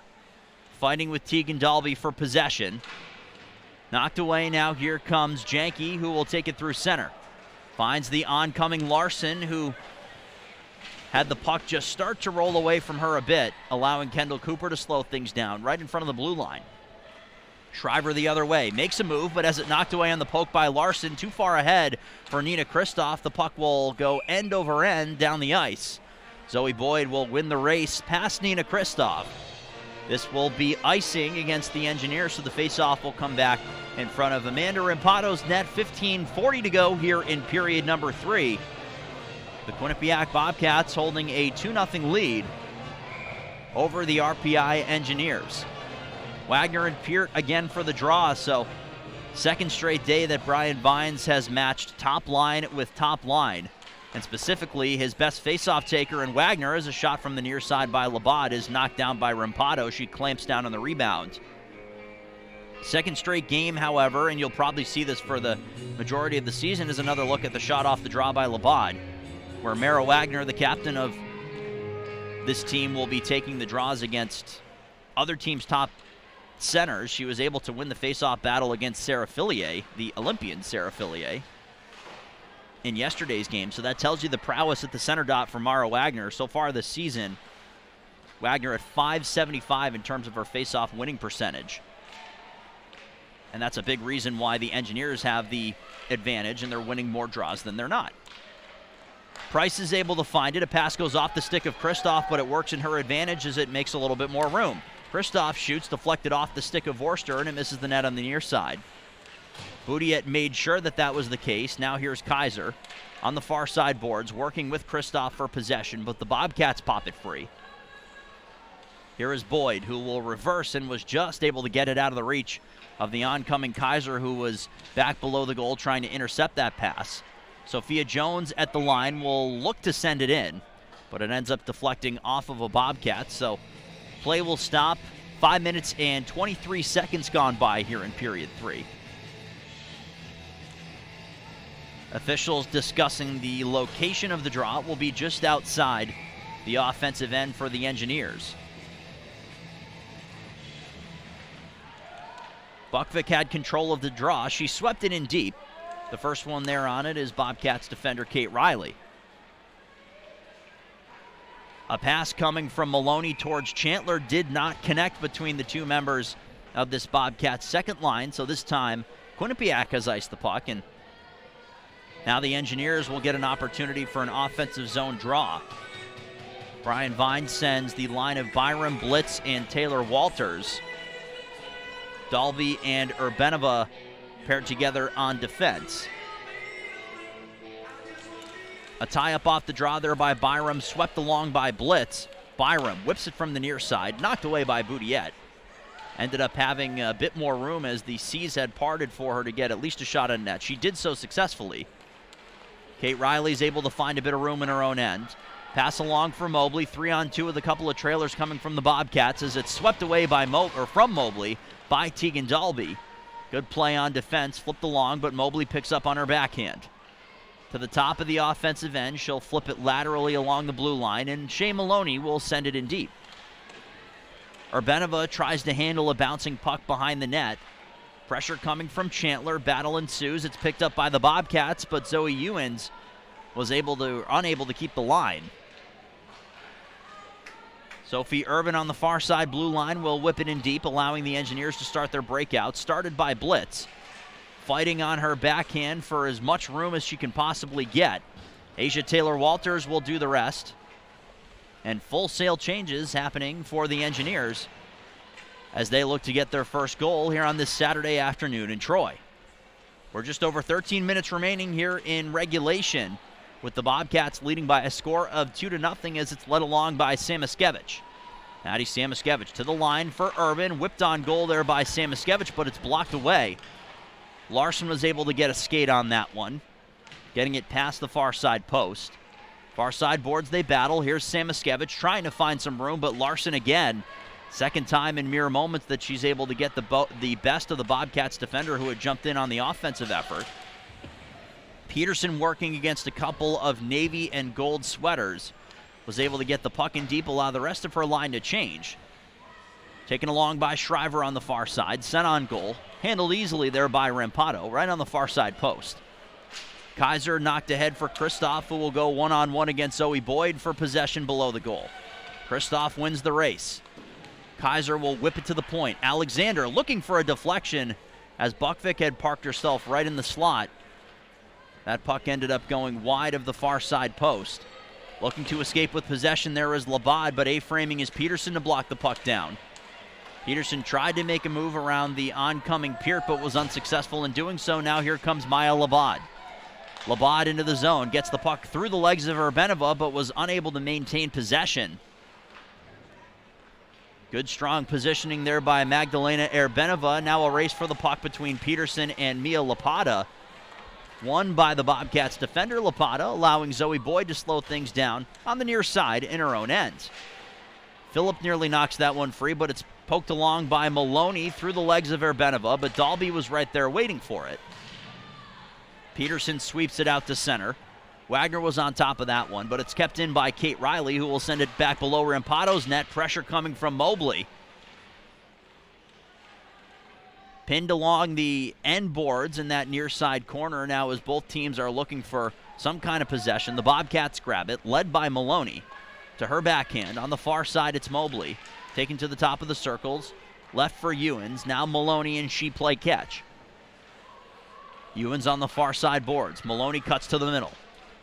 fighting with Tegan Dalby for possession. Knocked away now. Here comes Janke, who will take it through center. Finds the oncoming Larson, who had the puck just start to roll away from her a bit, allowing Kendall Cooper to slow things down right in front of the blue line. Shriver the other way, makes a move, but as it knocked away on the poke by Larson, too far ahead for Nina Kristoff. The puck will go end over end down the ice. Zoe Boyd will win the race past Nina Kristoff. This will be icing against the Engineers, so the faceoff will come back in front of Amanda Rampado's net. 15:40 to go here in period number 3. The Quinnipiac Bobcats holding a 2-0 lead over the RPI Engineers. Wagner and Peart again for the draw, so second straight day that Brian Vines has matched top line with top line. And specifically, his best faceoff taker in Wagner, is a shot from the near side by Labad, is knocked down by Rampado. She clamps down on the rebound. Second straight game, however, and you'll probably see this for the majority of the season, is another look at the shot off the draw by Labad, where Mara Wagner, the captain of this team, will be taking the draws against other teams' top centers. She was able to win the faceoff battle against Sarah Fillier, the Olympian Sarah Fillier, in yesterday's game. So that tells you the prowess at the center dot for Mara Wagner. So far this season, Wagner at .575 in terms of her faceoff winning percentage. And that's a big reason why the Engineers have the advantage and they're winning more draws than they're not. Price is able to find it. A pass goes off the stick of Kristoff, but it works in her advantage as it makes a little bit more room. Kristoff shoots, deflected off the stick of Vorster, and it misses the net on the near side. Boudiette made sure that that was the case. Now here's Kaiser on the far side boards, working with Kristoff for possession, but the Bobcats pop it free. Here is Boyd, who will reverse and was just able to get it out of the reach of the oncoming Kaiser, who was back below the goal trying to intercept that pass. Sophia Jones at the line will look to send it in, but it ends up deflecting off of a Bobcat, so play will stop. 5 minutes and 23 seconds gone by here in period 3. Officials discussing the location of the draw. It will be just outside the offensive end for the Engineers. Buckvick had control of the draw. She swept it in deep. The first one there on it is Bobcats defender Kate Riley. A pass coming from Maloney towards Chandler did not connect between the two members of this Bobcats second line, so this time Quinnipiac has iced the puck, and now the Engineers will get an opportunity for an offensive zone draw. Brian Vine sends the line of Byram, Blitz, and Taylor Walters. Dalby and Urbanova paired together on defense. A tie-up off the draw there by Byram, swept along by Blitz. Byram whips it from the near side, knocked away by Boudiette. Ended up having a bit more room as the seas had parted for her to get at least a shot on net. She did so successfully. Kate Riley's able to find a bit of room in her own end. Pass along for Mobley, 3-on-2 with a couple of trailers coming from the Bobcats as it's swept away by from Mobley by Tegan Dalby. Good play on defense, flipped along, but Mobley picks up on her backhand. To the top of the offensive end, she'll flip it laterally along the blue line, and Shea Maloney will send it in deep. Urbanova tries to handle a bouncing puck behind the net. Pressure coming from Chandler, battle ensues. It's picked up by the Bobcats, but Zoe Ewens was unable to keep the line. Sophie Irvin on the far side blue line will whip it in deep, allowing the Engineers to start their breakout, started by Blitz. Fighting on her backhand for as much room as she can possibly get. Asia Taylor-Walters will do the rest. And full sail changes happening for the Engineers as they look to get their first goal here on this Saturday afternoon in Troy. We're just over 13 minutes remaining here in regulation, with the Bobcats leading by a score of 2-0 as it's led along by Samaskevich. Addie Samaskevich to the line for Urban. Whipped on goal there by Samaskevich, but it's blocked away. Larson was able to get a skate on that one, getting it past the far side post. Far side boards, they battle. Here's Samaskevich trying to find some room, but Larson again. Second time in mere moments that she's able to get the best of the Bobcats defender who had jumped in on the offensive effort. Peterson, working against a couple of navy and gold sweaters, was able to get the puck in deep, allow the rest of her line to change. Taken along by Shriver on the far side, sent on goal. Handled easily there by Rampado, right on the far side post. Kaiser knocked ahead for Kristoff, who will go one-on-one against Zoe Boyd for possession below the goal. Kristoff wins the race. Kaiser will whip it to the point. Alexander looking for a deflection as Buckvick had parked herself right in the slot. That puck ended up going wide of the far side post. Looking to escape with possession there is Labad, but A-framing is Peterson to block the puck down. Peterson tried to make a move around the oncoming Peart, but was unsuccessful in doing so. Now here comes Maya Labad. Labad into the zone, gets the puck through the legs of Urbanova, but was unable to maintain possession. Good strong positioning there by Magdalena Urbanova. Now a race for the puck between Peterson and Mia Lapata. Won by the Bobcats defender Lapata, allowing Zoe Boyd to slow things down on the near side in her own end. Phillip nearly knocks that one free, but it's poked along by Maloney through the legs of Urbanova, but Dalby was right there waiting for it. Peterson sweeps it out to center. Wagner was on top of that one, but it's kept in by Kate Riley, who will send it back below Rampado's net. Pressure coming from Mobley. Pinned along the end boards in that near side corner now as both teams are looking for some kind of possession. The Bobcats grab it, led by Maloney. To her backhand. On the far side, it's Mobley. Taken to the top of the circles. Left for Ewens. Now Maloney and she play catch. Ewens on the far side boards. Maloney cuts to the middle.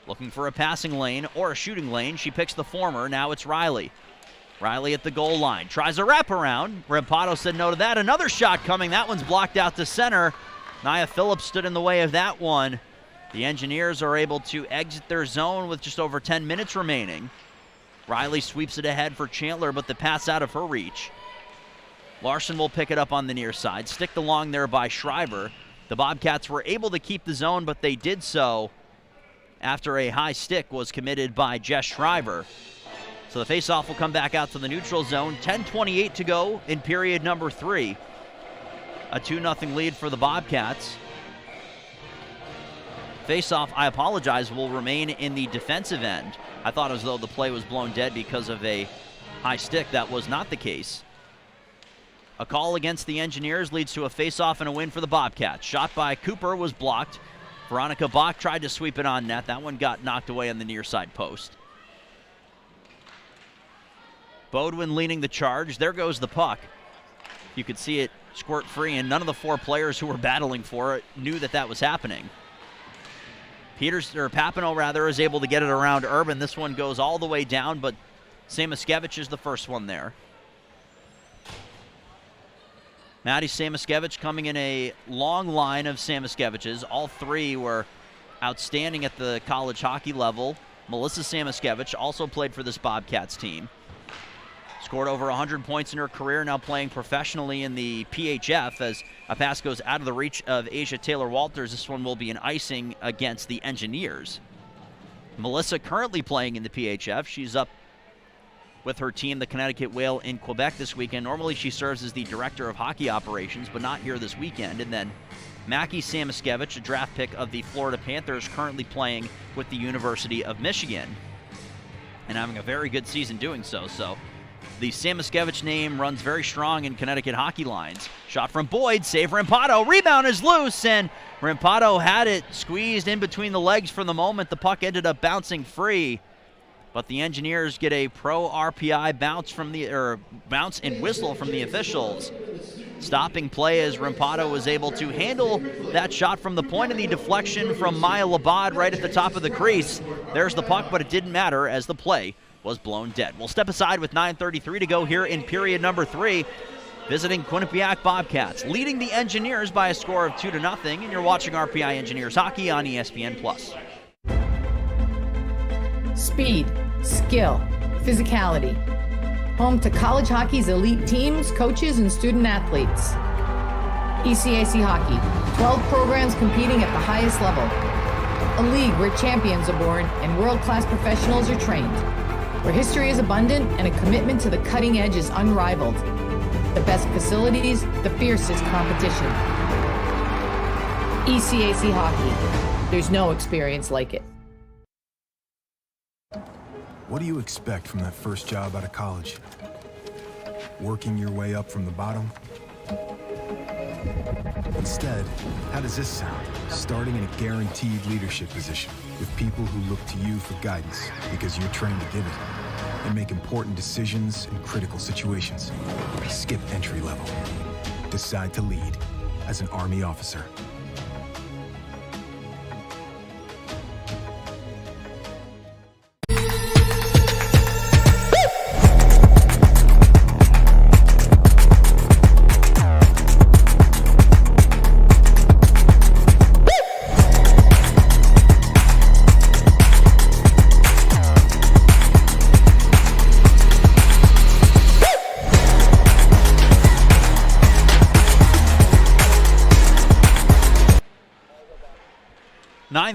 Looking for a passing lane or a shooting lane. She picks the former. Now it's Riley. Riley at the goal line. Tries a wraparound. Rampado said no to that. Another shot coming. That one's blocked out to center. Nia Phillips stood in the way of that one. The Engineers are able to exit their zone with just over 10 minutes remaining. Riley sweeps it ahead for Chandler, but the pass out of her reach. Larson will pick it up on the near side. Sticked along there by Shriver. The Bobcats were able to keep the zone, but they did so after a high stick was committed by Jess Shriver. So the faceoff will come back out to the neutral zone. 10:28 to go in period number 3. A 2-0 lead for the Bobcats. Faceoff, I apologize, will remain in the defensive end. I thought as though the play was blown dead because of a high stick. That was not the case. A call against the Engineers leads to a faceoff and a win for the Bobcats. Shot by Cooper was blocked. Veronica Bach tried to sweep it on net. That one got knocked away on the near side post. Bodwin leading the charge. There goes the puck. You could see it squirt free, and none of the 4 players who were battling for it knew that that was happening. Papineau rather is able to get it around Urban. This one goes all the way down, but Samaskevich is the first one there. Maddie Samaskevich coming in a long line of Samaskeviches. All 3 were outstanding at the college hockey level. Melissa Samaskevich also played for this Bobcats team. Scored over 100 points in her career, now playing professionally in the PHF as a pass goes out of the reach of Asia Taylor-Walters. This one will be an icing against the Engineers. Melissa currently playing in the PHF. She's up with her team, the Connecticut Whale, in Quebec this weekend. Normally she serves as the director of hockey operations, but not here this weekend. And then Mackie Samaskevich, a draft pick of the Florida Panthers, currently playing with the University of Michigan and having a very good season doing so. So the Samaskevich name runs very strong in Connecticut hockey lines. Shot from Boyd, save Rampado. Rebound is loose, and Rampado had it squeezed in between the legs for the moment. The puck ended up bouncing free, but the Engineers get a pro RPI bounce and whistle from the officials. Stopping play as Rampado was able to handle that shot from the point of the deflection from Maya Labad right at the top of the crease. There's the puck, but it didn't matter as the play was blown dead. We'll step aside with 9:33 to go here in period number 3. Visiting Quinnipiac Bobcats, leading the Engineers by a score of 2-0, and you're watching RPI Engineers Hockey on ESPN+. Speed, skill, physicality. Home to college hockey's elite teams, coaches, and student athletes. ECAC Hockey, 12 programs competing at the highest level. A league where champions are born and world-class professionals are trained. Where history is abundant and a commitment to the cutting edge is unrivaled. The best facilities, the fiercest competition. ECAC Hockey. There's no experience like it. What do you expect from that first job out of college? Working your way up from the bottom? Instead, how does this sound? Starting in a guaranteed leadership position with people who look to you for guidance because you're trained to give it and make important decisions in critical situations. Skip entry level. Decide to lead as an Army officer.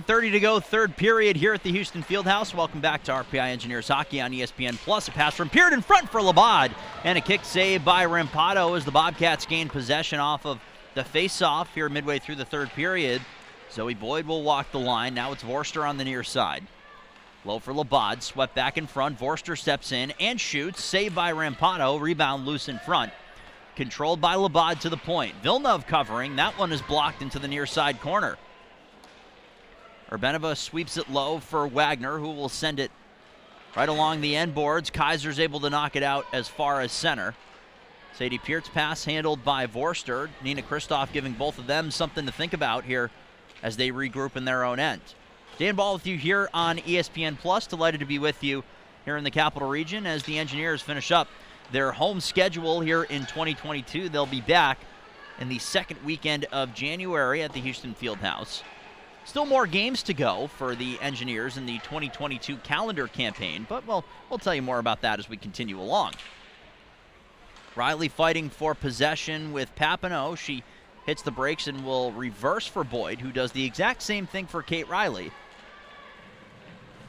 .30 to go, third period here at the Houston Fieldhouse. Welcome back to RPI Engineers Hockey on ESPN+. A pass from Peart in front for Labad, and a kick save by Rampado as the Bobcats gain possession off of the face-off here midway through the third period. Zoe Boyd will walk the line. Now it's Vorster on the near side. Low for Labad, swept back in front. Vorster steps in and shoots. Saved by Rampado, rebound loose in front. Controlled by Labad to the point. Villeneuve covering. That one is blocked into the near side corner. Urbanova sweeps it low for Wagner, who will send it right along the end boards. Kaiser's able to knock it out as far as center. Sadie Peart's pass handled by Vorster. Nina Kristoff giving both of them something to think about here as they regroup in their own end. Dan Ball with you here on ESPN+. Delighted to be with you here in the Capital Region as the Engineers finish up their home schedule here in 2022. They'll be back in the second weekend of January at the Houston Fieldhouse. Still more games to go for the Engineers in the 2022 calendar campaign, but we'll tell you more about that as we continue along. Riley fighting for possession with Papineau. She hits the brakes and will reverse for Boyd, who does the exact same thing for Kate Riley.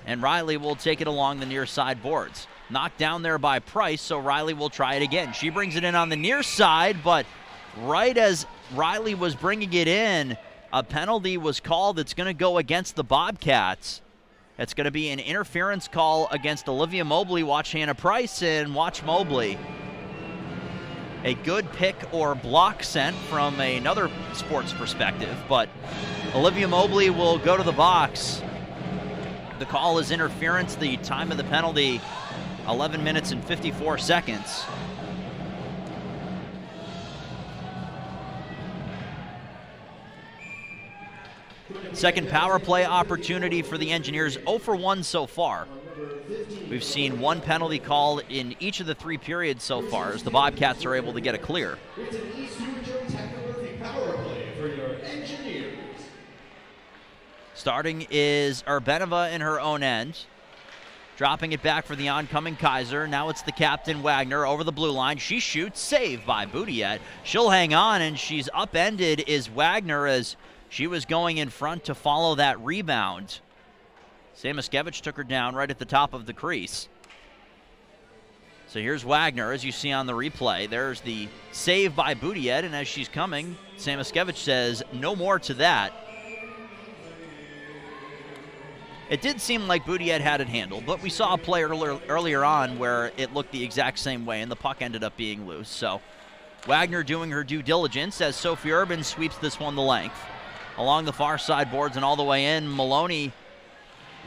And Riley will take it along the near side boards. Knocked down there by Price, so Riley will try it again. She brings it in on the near side, but right as Riley was bringing it in, a penalty was called. It's going to go against the Bobcats. It's going to be an interference call against Olivia Mobley. Watch Hannah Price and watch Mobley. A good pick or block sent from another sports perspective, but Olivia Mobley will go to the box. The call is interference. The time of the penalty, 11 minutes and 54 seconds. Second power play opportunity for the Engineers, 0 for 1 so far. We've seen one penalty call in each of the 3 periods so far as the Bobcats are able to get a clear. It's an East Regional Technology power play for your Engineers. Starting is Urbanova in her own end. Dropping it back for the oncoming Kaiser. Now it's the captain, Wagner, over the blue line. She shoots, saved by Boudiette. She'll hang on, and she's upended is Wagner as she was going in front to follow that rebound. Samaskevich took her down right at the top of the crease. So here's Wagner, as you see on the replay. There's the save by Boudiette, and as she's coming, Samaskevich says, no more to that. It did seem like Boudiette had it handled, but we saw a play earlier on where it looked the exact same way, and the puck ended up being loose. So Wagner doing her due diligence as Sophie Urban sweeps this one the length. Along the far side boards and all the way in, Maloney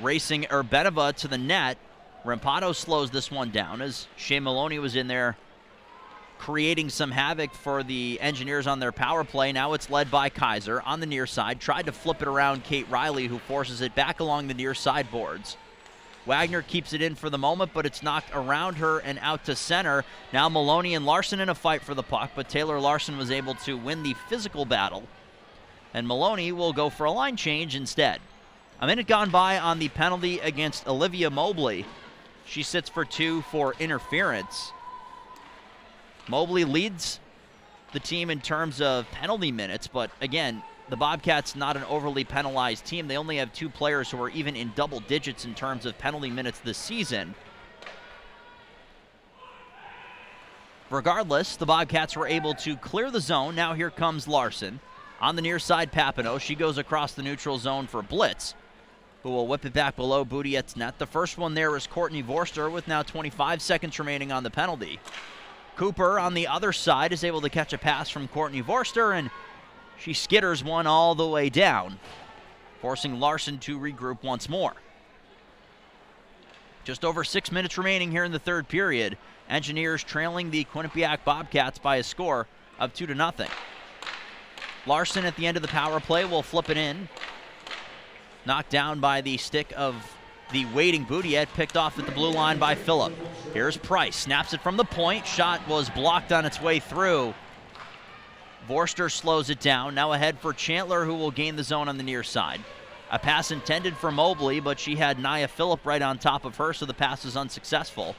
racing Urbanova to the net. Rampado slows this one down as Shea Maloney was in there creating some havoc for the Engineers on their power play. Now it's led by Kaiser on the near side. Tried to flip it around Kate Riley, who forces it back along the near side boards. Wagner keeps it in for the moment, but it's knocked around her and out to center. Now Maloney and Larson in a fight for the puck, but Taylor Larson was able to win the physical battle. And Maloney will go for a line change instead. A minute gone by on the penalty against Olivia Mobley. She sits for 2 for interference. Mobley leads the team in terms of penalty minutes, but again, the Bobcats not an overly penalized team. They only have 2 players who are even in double digits in terms of penalty minutes this season. Regardless, the Bobcats were able to clear the zone. Now here comes Larson. On the near side, Papineau. She goes across the neutral zone for Blitz, who will whip it back below Boudiette's net. The first one there is Courtney Vorster with now 25 seconds remaining on the penalty. Cooper on the other side is able to catch a pass from Courtney Vorster, and she skitters one all the way down, forcing Larson to regroup once more. Just over 6 minutes remaining here in the third period. Engineers trailing the Quinnipiac Bobcats by a score of 2-0. Larson at the end of the power play will flip it in. Knocked down by the stick of the waiting Boudiette, picked off at the blue line by Phillip. Here's Price, snaps it from the point. Shot was blocked on its way through. Vorster slows it down. Now ahead for Chandler, who will gain the zone on the near side. A pass intended for Mobley, but she had Nia Phillip right on top of her, so the pass is unsuccessful.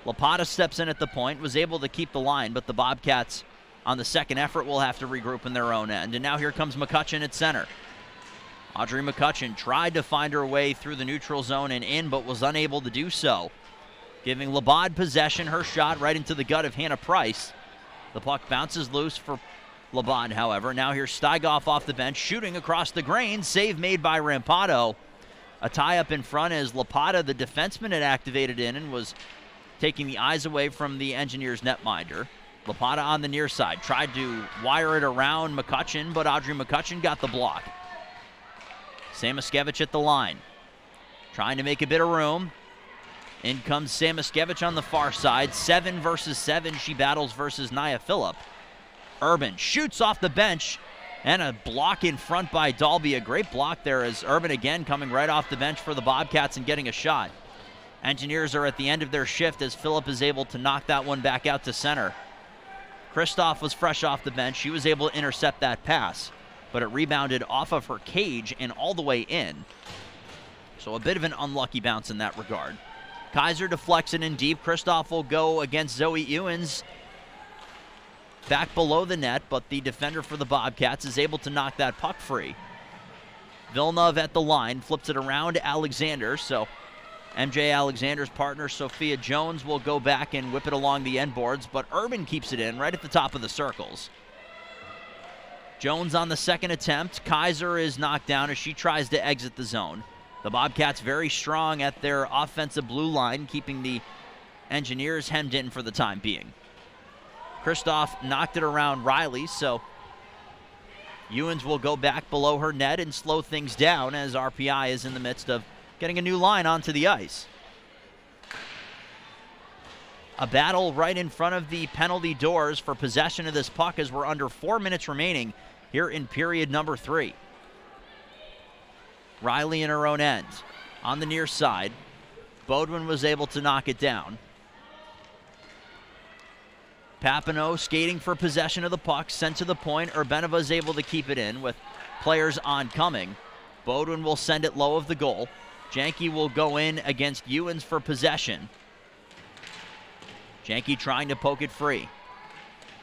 Lapata steps in at the point, was able to keep the line, but the Bobcats on the second effort will have to regroup in their own end. And now here comes McCutcheon at center. Audrey McCutcheon tried to find her way through the neutral zone and in, but was unable to do so. Giving Labad possession, her shot right into the gut of Hannah Price. The puck bounces loose for Labad, however. Now here's Steigoff off the bench, shooting across the grain. Save made by Rampado. A tie-up in front as Lapata, the defenseman, had activated in and was taking the eyes away from the Engineers netminder. Lapata on the near side, tried to wire it around McCutcheon, but Audrey McCutcheon got the block. Samaskevich at the line, trying to make a bit of room. In comes Samaskevich on the far side. 7 versus 7, she battles versus Nia Phillip. Urban shoots off the bench, and a block in front by Dalby. A great block there as Urban again coming right off the bench for the Bobcats and getting a shot. Engineers are at the end of their shift as Phillip is able to knock that one back out to center. Kristoff was fresh off the bench. She was able to intercept that pass. but it rebounded off of her cage and all the way in. So a bit of an unlucky bounce in that regard. Kaiser deflects it in deep. Kristoff will go against Zoe Ewens back below the net, but the defender for the Bobcats is able to knock that puck free. Villeneuve at the line, flips it around to Alexander, so MJ Alexander's partner, Sophia Jones, will go back and whip it along the end boards, but Urban keeps it in right at the top of the circles. Jones on the second attempt. Kaiser is knocked down as she tries to exit the zone. The Bobcats very strong at their offensive blue line, keeping the Engineers hemmed in for the time being. Kristoff knocked it around Riley, so Ewens will go back below her net and slow things down as RPI is in the midst of getting a new line onto the ice. A battle right in front of the penalty doors for possession of this puck as we're under 4 minutes remaining here in period number 3. Riley in her own end. On the near side, Bodwin was able to knock it down. Papineau skating for possession of the puck, sent to the point. Urbanova is able to keep it in with players oncoming. Bodwin will send it low of the goal. Janke will go in against Ewens for possession. Janke trying to poke it free.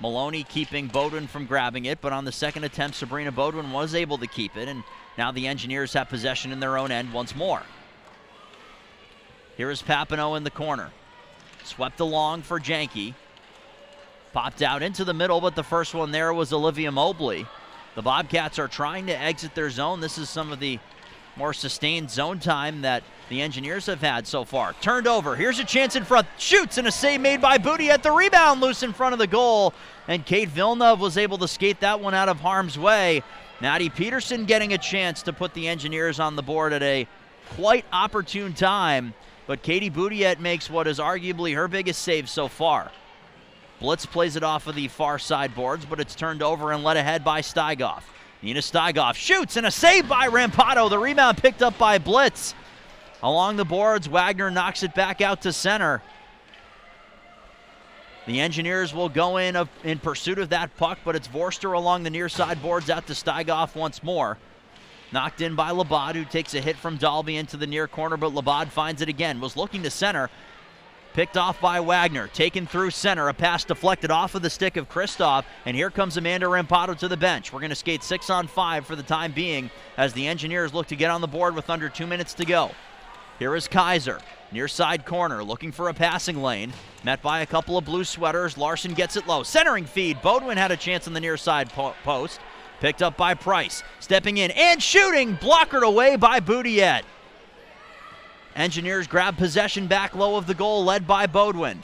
Maloney keeping Bodwin from grabbing it, but on the second attempt, Sabrina Bodwin was able to keep it, and now the Engineers have possession in their own end once more. Here is Papineau in the corner. Swept along for Janke. Popped out into the middle, but the first one there was Olivia Mobley. The Bobcats are trying to exit their zone. This is some of the more sustained zone time that the Engineers have had so far. Turned over. Here's a chance in front. Shoots, and a save made by Booty at the rebound, loose in front of the goal. And Kate Villeneuve was able to skate that one out of harm's way. Maddie Peterson getting a chance to put the Engineers on the board at a quite opportune time. But Katie Boudiette makes what is arguably her biggest save so far. Blitz plays it off of the far side boards, but it's turned over and led ahead by Steigoff. Nina Steigoff shoots, and a save by Rampado. The rebound picked up by Blitz. Along the boards, Wagner knocks it back out to center. The Engineers will go in pursuit of that puck, but it's Vorster along the near side boards out to Steigoff once more. Knocked in by Labad, who takes a hit from Dalby into the near corner, but Labad finds it again. Was looking to center. Picked off by Wagner, taken through center, a pass deflected off of the stick of Kristoff, and here comes Amanda Rampado to the bench. We're going to skate 6-on-5 for the time being as the Engineers look to get on the board with under 2 minutes to go. Here is Kaiser, near side corner, looking for a passing lane, met by a couple of blue sweaters. Larson gets it low, centering feed. Bodwin had a chance on the near side post, picked up by Price, stepping in and shooting, blockered away by Boudiette. Engineers grab possession back low of the goal, led by Bodwin.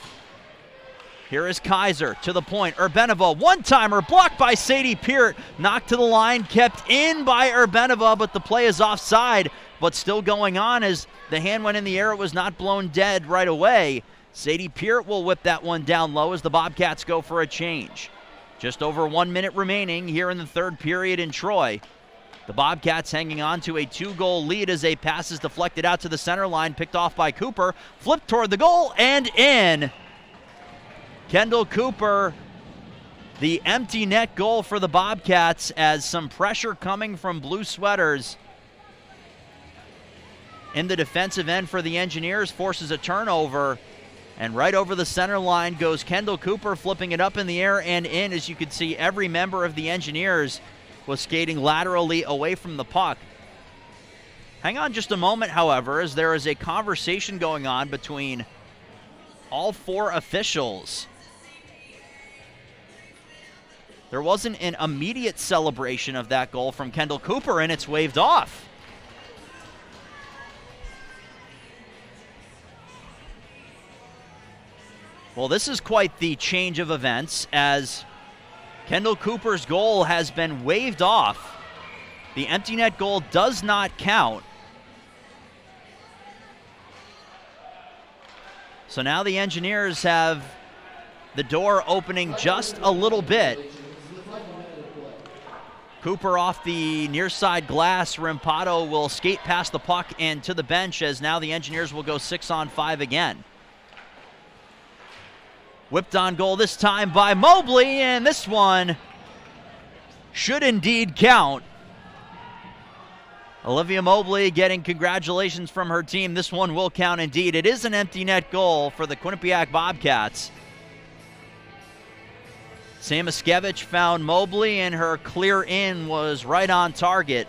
Here is Kaiser to the point. Urbanova, one-timer, blocked by Sadie Peart. Knocked to the line, kept in by Urbanova, but the play is offside. But still going on as the hand went in the air. It was not blown dead right away. Sadie Peart will whip that one down low as the Bobcats go for a change. Just over 1 minute remaining here in the third period in Troy. The Bobcats hanging on to a 2-goal lead as a pass is deflected out to the center line, picked off by Cooper, flipped toward the goal and in. Kendall Cooper, the empty net goal for the Bobcats as some pressure coming from blue sweaters in the defensive end for the Engineers forces a turnover, and right over the center line goes Kendall Cooper, flipping it up in the air and in. As you can see, every member of the Engineers was skating laterally away from the puck. Hang on just a moment, however, as there is a conversation going on between all 4 officials. There wasn't an immediate celebration of that goal from Kendall Cooper, and it's waved off. Well, this is quite the change of events as Kendall Cooper's goal has been waved off. The empty net goal does not count. So now the Engineers have the door opening just a little bit. Cooper off the near side glass. Rampado will skate past the puck and to the bench as now the Engineers will go 6-on-5 again. Whipped on goal this time by Mobley, and this one should indeed count. Olivia Mobley getting congratulations from her team. This one will count indeed. It is an empty net goal for the Quinnipiac Bobcats. Sam Iskevich found Mobley, and her clear in was right on target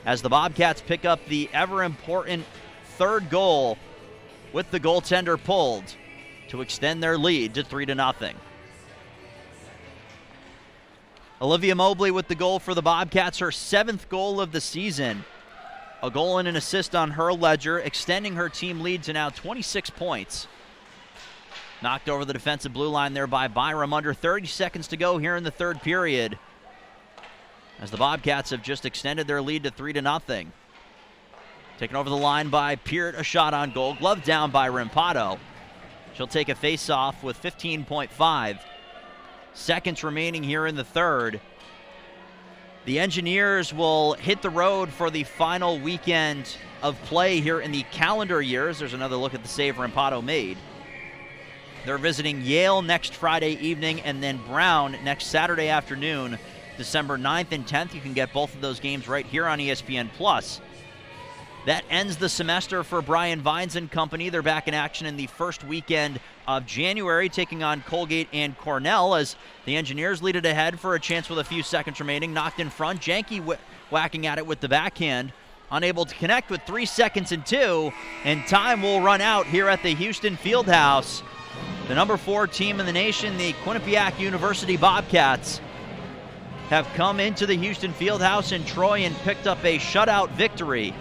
as the Bobcats pick up the ever-important third goal with the goaltender pulled to extend their lead to 3-0. Olivia Mobley with the goal for the Bobcats, her 7th goal of the season. A goal and an assist on her ledger, extending her team lead to now 26 points. Knocked over the defensive blue line there by Byram. Under 30 seconds to go here in the third period, as the Bobcats have just extended their lead to 3-0. Taken over the line by Peart, a shot on goal. Glove down by Rimpato. She'll take a face-off with 15.5 seconds remaining here in the third. The Engineers will hit the road for the final weekend of play here in the calendar years. There's another look at the save Rimpato made. They're visiting Yale next Friday evening and then Brown next Saturday afternoon, December 9th and 10th. You can get both of those games right here on ESPN+. That ends the semester for Brian Vines and company. They're back in action in the first weekend of January, taking on Colgate and Cornell as the Engineers lead it ahead for a chance with a few seconds remaining. Knocked in front. Janke whacking at it with the backhand. Unable to connect with 3 seconds and 2, and time will run out here at the Houston Fieldhouse. The number 4 team in the nation, the Quinnipiac University Bobcats, have come into the Houston Fieldhouse in Troy and picked up a shutout victory.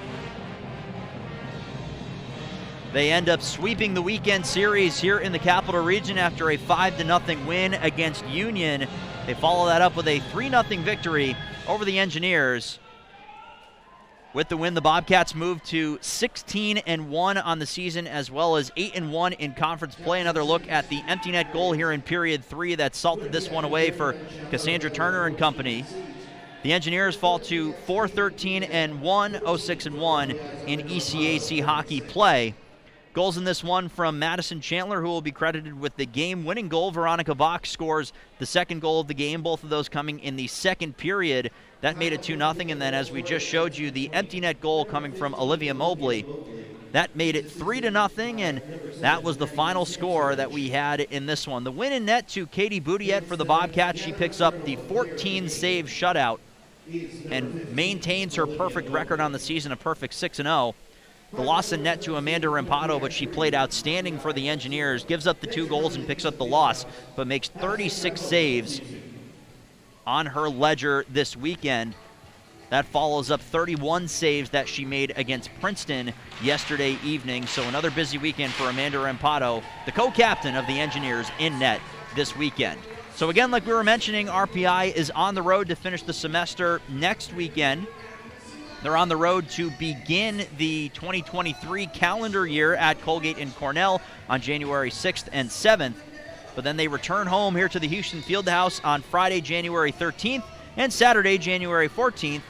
They end up sweeping the weekend series here in the Capital Region after a 5-0 win against Union. They follow that up with a 3-0 victory over the Engineers. With the win, the Bobcats move to 16-1 on the season, as well as 8-1 in conference play. Another look at the empty net goal here in period 3 that salted this one away for Cassandra Turner and company. The Engineers fall to 4-13-1, 0-6-1 in ECAC hockey play. Goals in this one from Madison Chandler, who will be credited with the game-winning goal. Veronica Bach scores the second goal of the game, both of those coming in the second period. That made it 2-0, and then as we just showed you, the empty net goal coming from Olivia Mobley. That made it 3-0, and that was the final score that we had in this one. The win in net to Katie Boudiette for the Bobcats. She picks up the 14-save shutout and maintains her perfect record on the season, a perfect 6-0. The loss in net to Amanda Rimpato, but she played outstanding for the Engineers, gives up the 2 goals and picks up the loss, but makes 36 saves on her ledger this weekend. That follows up 31 saves that she made against Princeton yesterday evening. So another busy weekend for Amanda Rimpato, the co-captain of the Engineers, in net this weekend. So again, like we were mentioning, RPI is on the road to finish the semester next weekend. They're on the road to begin the 2023 calendar year at Colgate and Cornell on January 6th and 7th. But then they return home here to the Houston Fieldhouse on Friday, January 13th and Saturday, January 14th,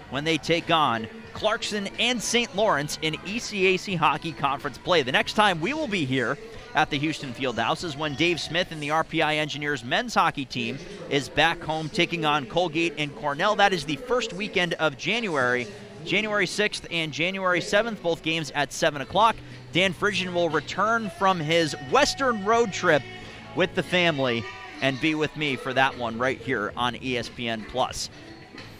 when they take on Clarkson and St. Lawrence in ECAC Hockey Conference play. The next time we will be here at the Houston Fieldhouse is when Dave Smith and the RPI Engineers men's hockey team is back home taking on Colgate and Cornell. That is the first weekend of January, January 6th and January 7th, both games at 7 o'clock. Dan Frigian will return from his Western road trip with the family and be with me for that one right here on ESPN+.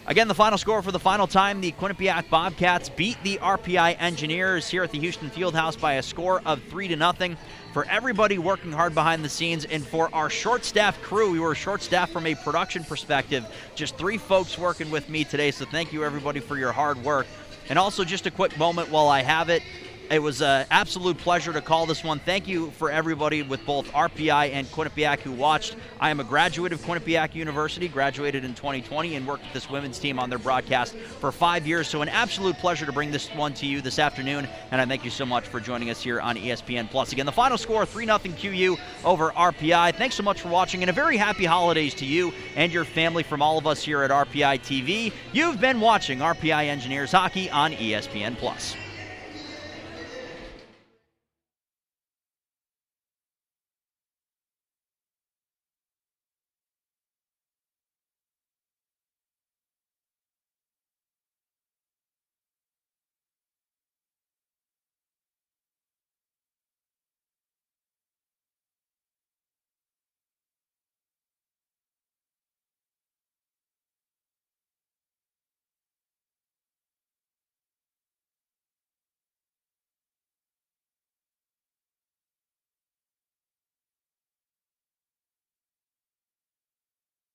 Again, the final score for the final time, the Quinnipiac Bobcats beat the RPI Engineers here at the Houston Fieldhouse by a score of 3-0. For everybody working hard behind the scenes, and for our short-staffed crew, we were short-staffed from a production perspective. Just 3 folks working with me today, so thank you everybody for your hard work. And also just a quick moment while I have it. It was an absolute pleasure to call this one. Thank you for everybody with both RPI and Quinnipiac who watched. I am a graduate of Quinnipiac University, graduated in 2020, and worked with this women's team on their broadcast for 5 years. So an absolute pleasure to bring this one to you this afternoon, and I thank you so much for joining us here on ESPN+. Again, the final score, 3-0 QU over RPI. Thanks so much for watching, and a very happy holidays to you and your family from all of us here at RPI TV. You've been watching RPI Engineers Hockey on ESPN+.